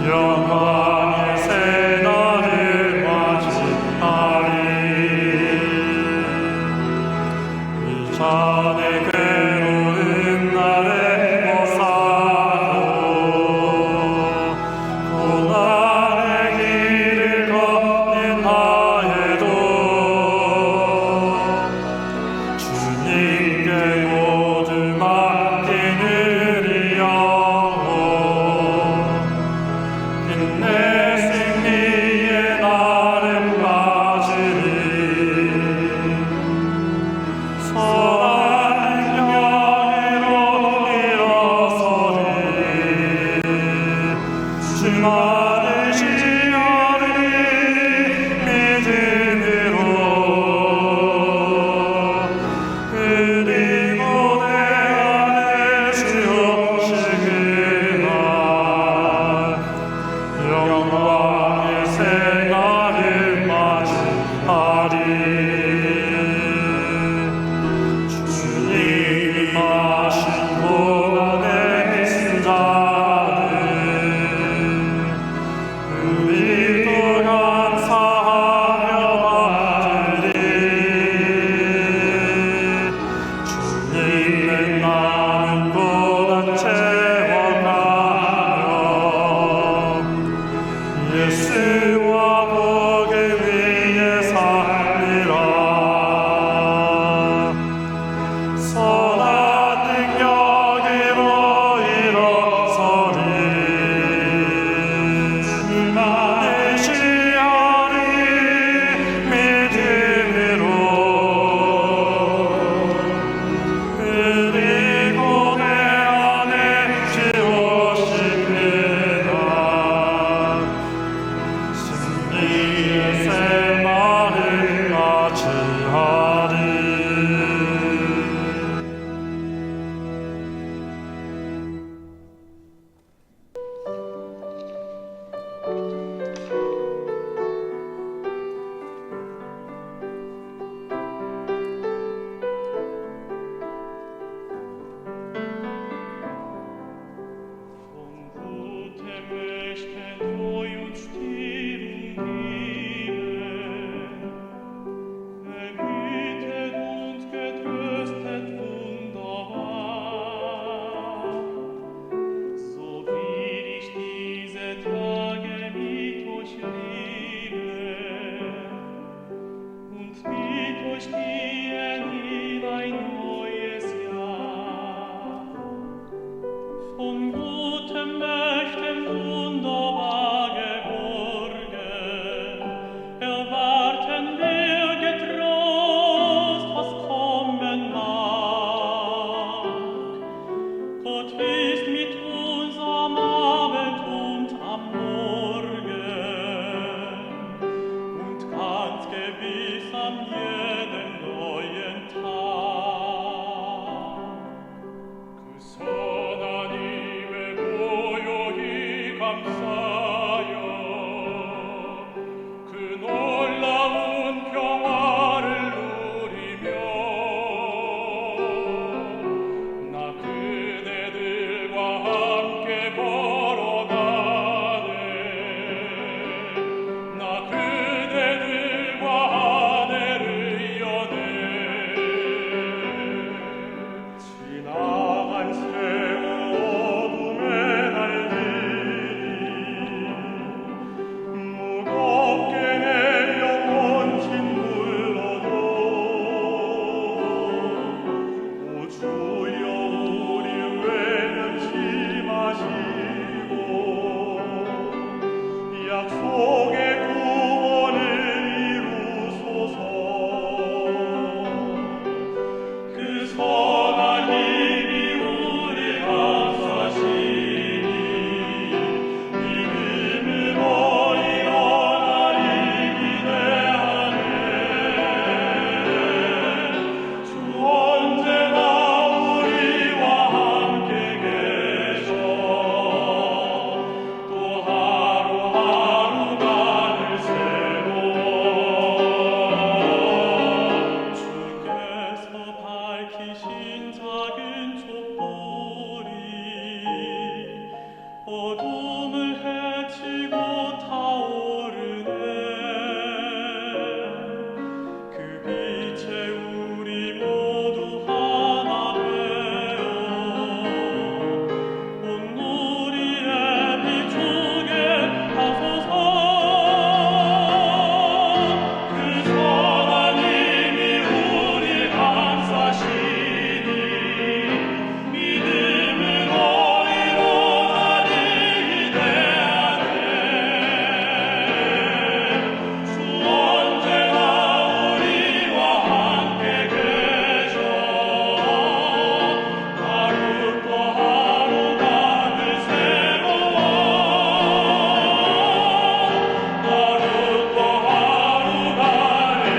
영광의 새날을 맞이하리 이전의 괴로운 날에 예수와 복을 위해 살리라. 선한 능력으로 일어서리. 주만을 시하리 믿음으로. 그리고 내 안에 지워지리라. 승리의 샘마를 맞이하리. Von guten Mächten wunderbare Burgen erwarten wir getrost, was kommen mag. Gott ist mit uns am Abend und am Morgen und ganz gewiss an jedem neuen Tag. 그 하나님의 고요히 감사여 그 놀라운 평화를 누리며 나 그대들과 함께 걸어가네. 나 그대들과 하늘을 여네. 지나간 세월 어둠에 달리니 무겁게 내 영혼 짓눌러도 오 주여 우리 외면치 마시고 약속의 구원을 이루소서. 그 선한 힘이 우리 감싸시니 믿음으로 일어나리 기대하네. 주 언제나 우리와 함께 계셔 또 하루하루가 늘 새로워. 주께서 밝히신 작은 촛불이 어둠을 헤치고 타오르네. 그 빛에 우리 모두 하나 되어 온누리에 비추게 하소서. 그 선한 힘이 우리 감싸시니 믿음으로 일어나리 기대하네. 주 언제나 우리와 함께 계셔 하루 또 하루가 늘 새로워. 하루 또 하루가 늘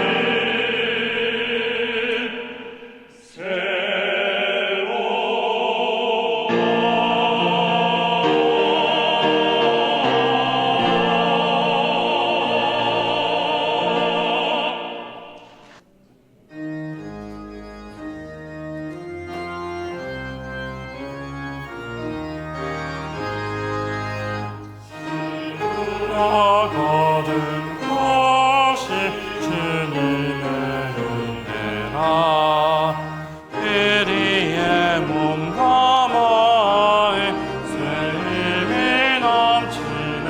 나거든 것이 주님의 은혜라. 그리의 몸과 마음에 새 힘이 넘치네.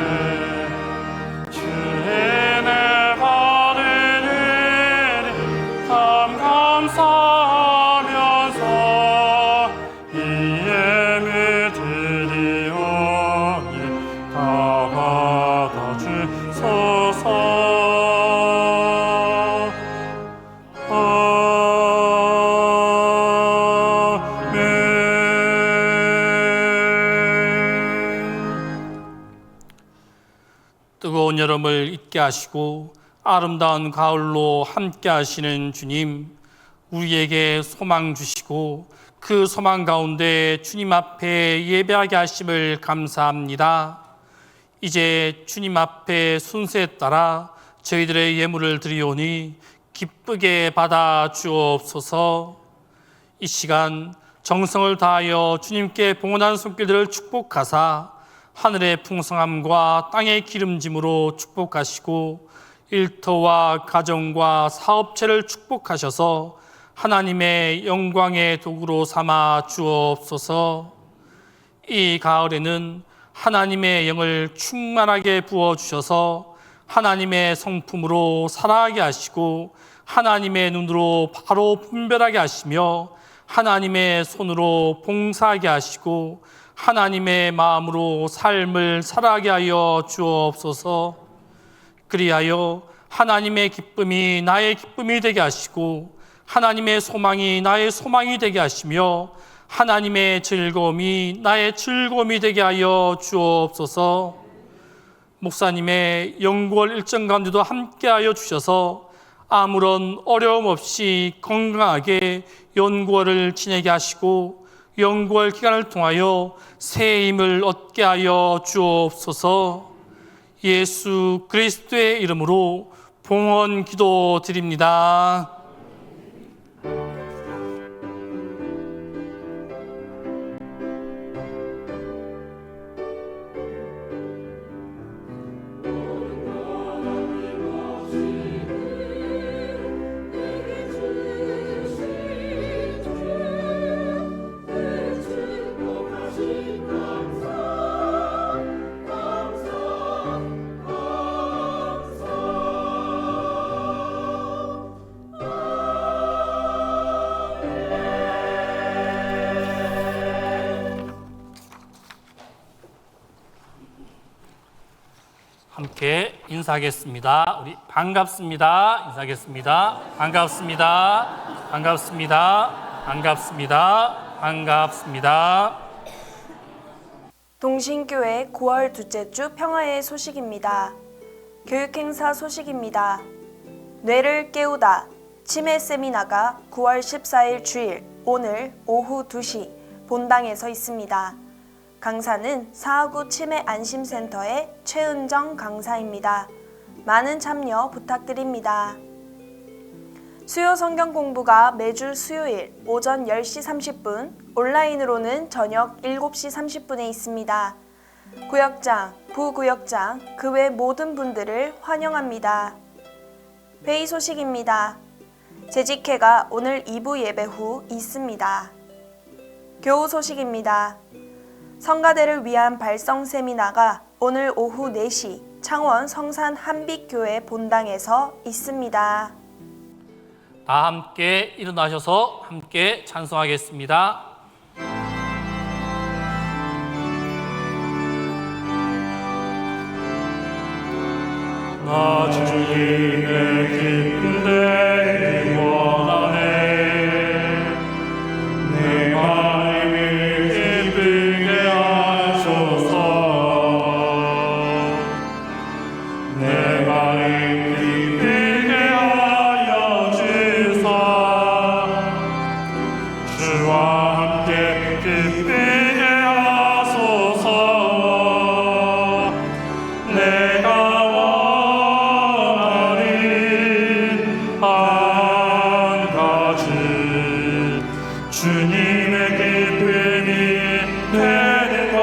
뜨거운 여름을 잊게 하시고 아름다운 가을로 함께 하시는 주님, 우리에게 소망 주시고 그 소망 가운데 주님 앞에 예배하게 하심을 감사합니다. 이제 주님 앞에 순서에 따라 저희들의 예물을 드리오니 기쁘게 받아 주옵소서. 이 시간 정성을 다하여 주님께 봉헌한 손길들을 축복하사 하늘의 풍성함과 땅의 기름짐으로 축복하시고 일터와 가정과 사업체를 축복하셔서 하나님의 영광의 도구로 삼아 주옵소서. 이 가을에는 하나님의 영을 충만하게 부어주셔서 하나님의 성품으로 살아가게 하시고 하나님의 눈으로 바로 분별하게 하시며 하나님의 손으로 봉사하게 하시고 하나님의 마음으로 삶을 살아가게 하여 주옵소서. 그리하여 하나님의 기쁨이 나의 기쁨이 되게 하시고 하나님의 소망이 나의 소망이 되게 하시며 하나님의 즐거움이 나의 즐거움이 되게 하여 주옵소서. 목사님의 영구월 일정 가운데도 함께하여 주셔서 아무런 어려움 없이 건강하게 연구월을 지내게 하시고 연구월 기간을 통하여 새 힘을 얻게 하여 주옵소서. 예수 그리스도의 이름으로 봉헌 기도 드립니다. 함께 인사하겠습니다. 우리 반갑습니다. 인사하겠습니다. 반갑습니다. 반갑습니다. 반갑습니다. 반갑습니다. 동신교회 9월 둘째 주 평화의 소식입니다. 교육행사 소식입니다. 뇌를 깨우다 치매 세미나가 9월 14일 주일 오늘 오후 2시 본당에서 있습니다. 강사는 사하구 치매 안심센터의 최은정 강사입니다. 많은 참여 부탁드립니다. 수요 성경 공부가 매주 수요일 오전 10시 30분, 온라인으로는 저녁 7시 30분에 있습니다. 구역장, 부구역장, 그 외 모든 분들을 환영합니다. 회의 소식입니다. 재직회가 오늘 2부 예배 후 있습니다. 교우 소식입니다. 성가대를 위한 발성 세미나가 오늘 오후 4시 창원 성산 한빛교회 본당에서 있습니다. 다 함께 일어나셔서 함께 찬송하겠습니다. 나 주님의 기쁜 데 원하네. 내 마음을 기쁘게 하소서. 내 마음 기쁘게 하여 주사. 주와 함께 기쁘게 하소서. 내가 주님의 기쁨이 되는 것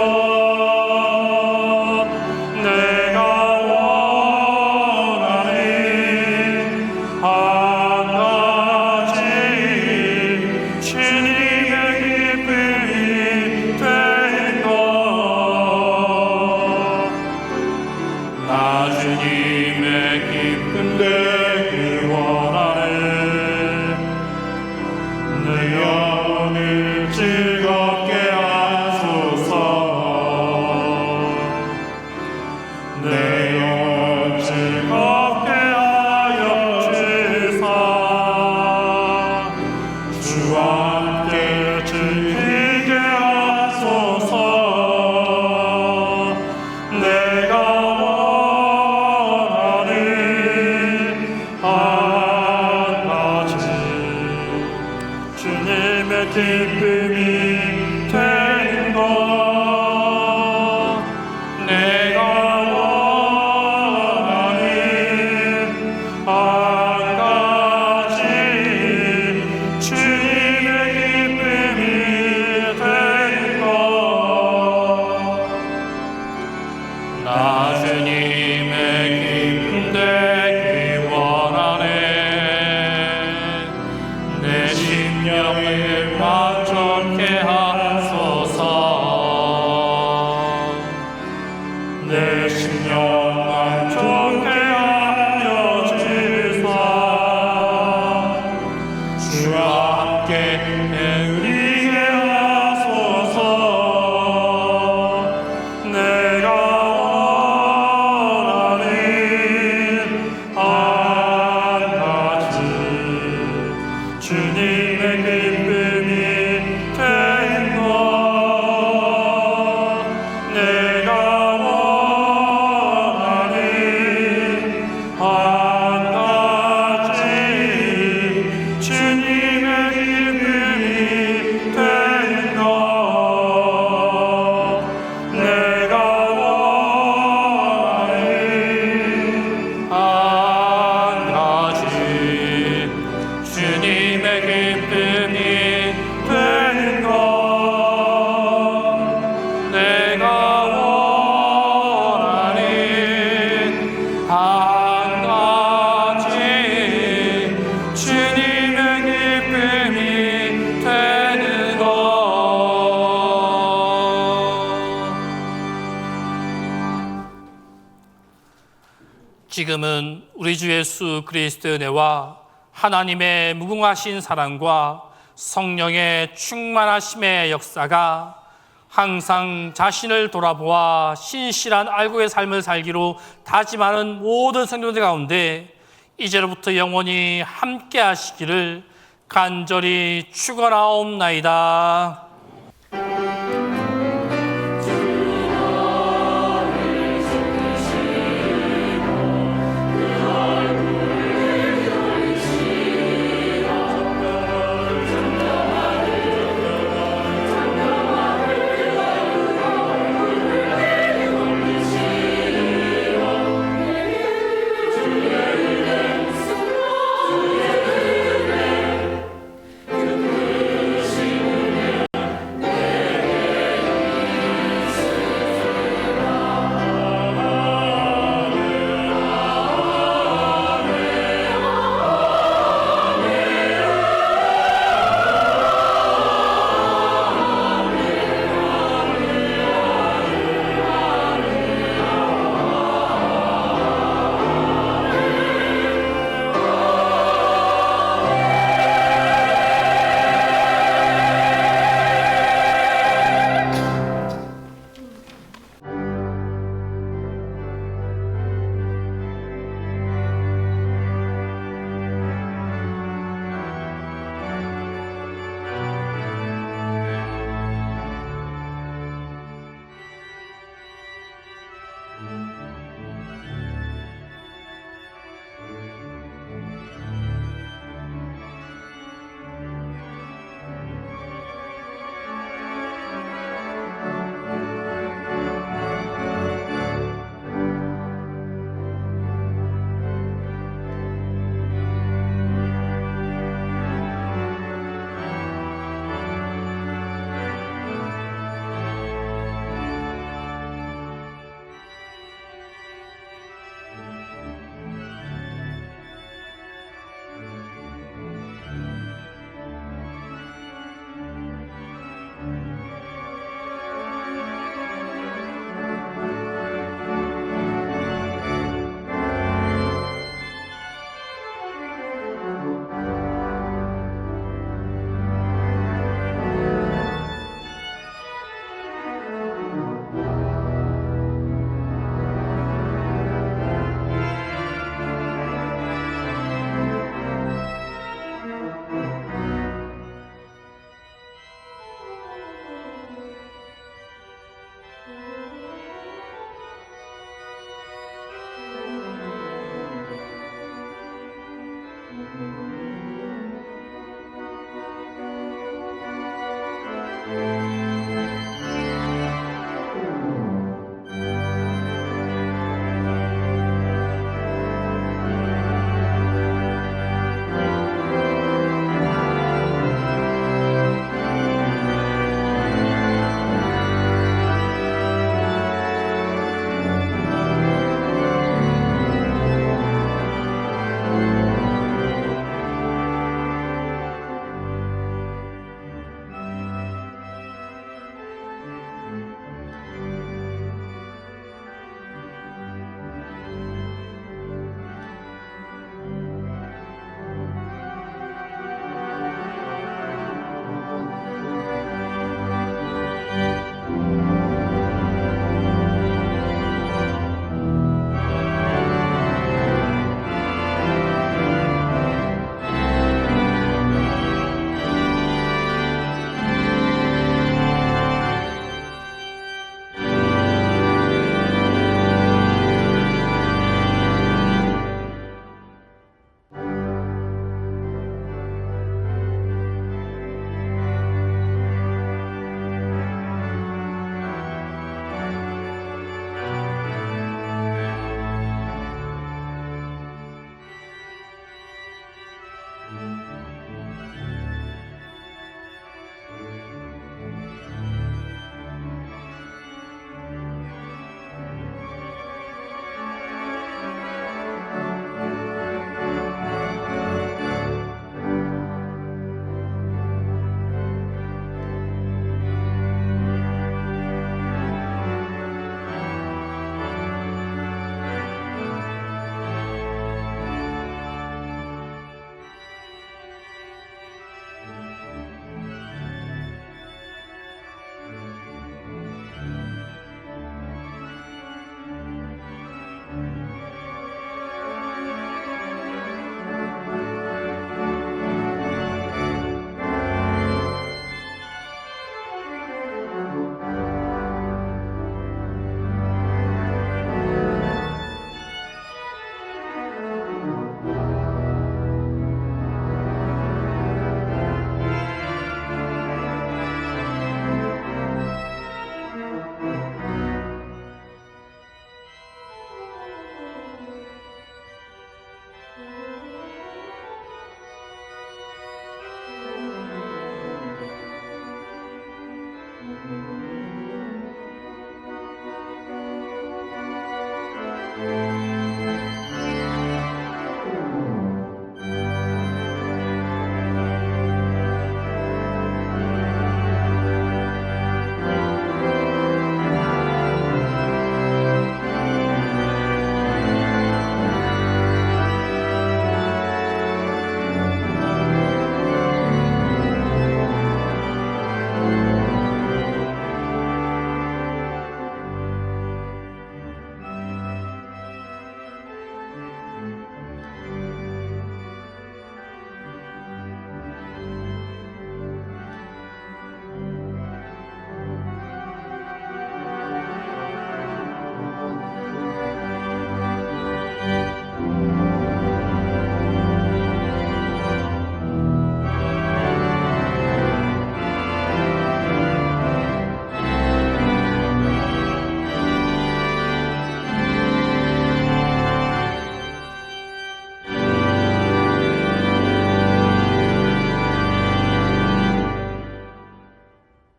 내가 원하는 한 가지 주님의 기쁨이 되는 것 나 주님의 기쁨 되기 원하네. 내 영혼을 즐겁게 하소서. 내 영혼 즐겁게 하여 주사. 주와 함께 즐기게 하소서. 내가 원하는 나 주님의 기쁨 되기 원하네. 내 심령을 만족케 하소서. 내 심령 만족케 하여 주사. 주와 함께 행리게 하소서. 내가 원하는 한 가지 주님의 기쁨이 되는 것. 내가 원하는 한 가지 주님의 기쁨이 되는 것. 내가 원하는 한 가지 주님의 기쁨이 되는 것. 내가 원하는 한 가지 주님의 기쁨이 되는 것. 지금은 우리 주 예수 그리스도의 은혜와 하나님의 무궁하신 사랑과 성령의 충만하심의 역사가 항상 자신을 돌아보아 신실한 알고의 삶을 살기로 다짐하는 모든 성도들 가운데 이제로부터 영원히 함께 하시기를 간절히 축원하옵나이다.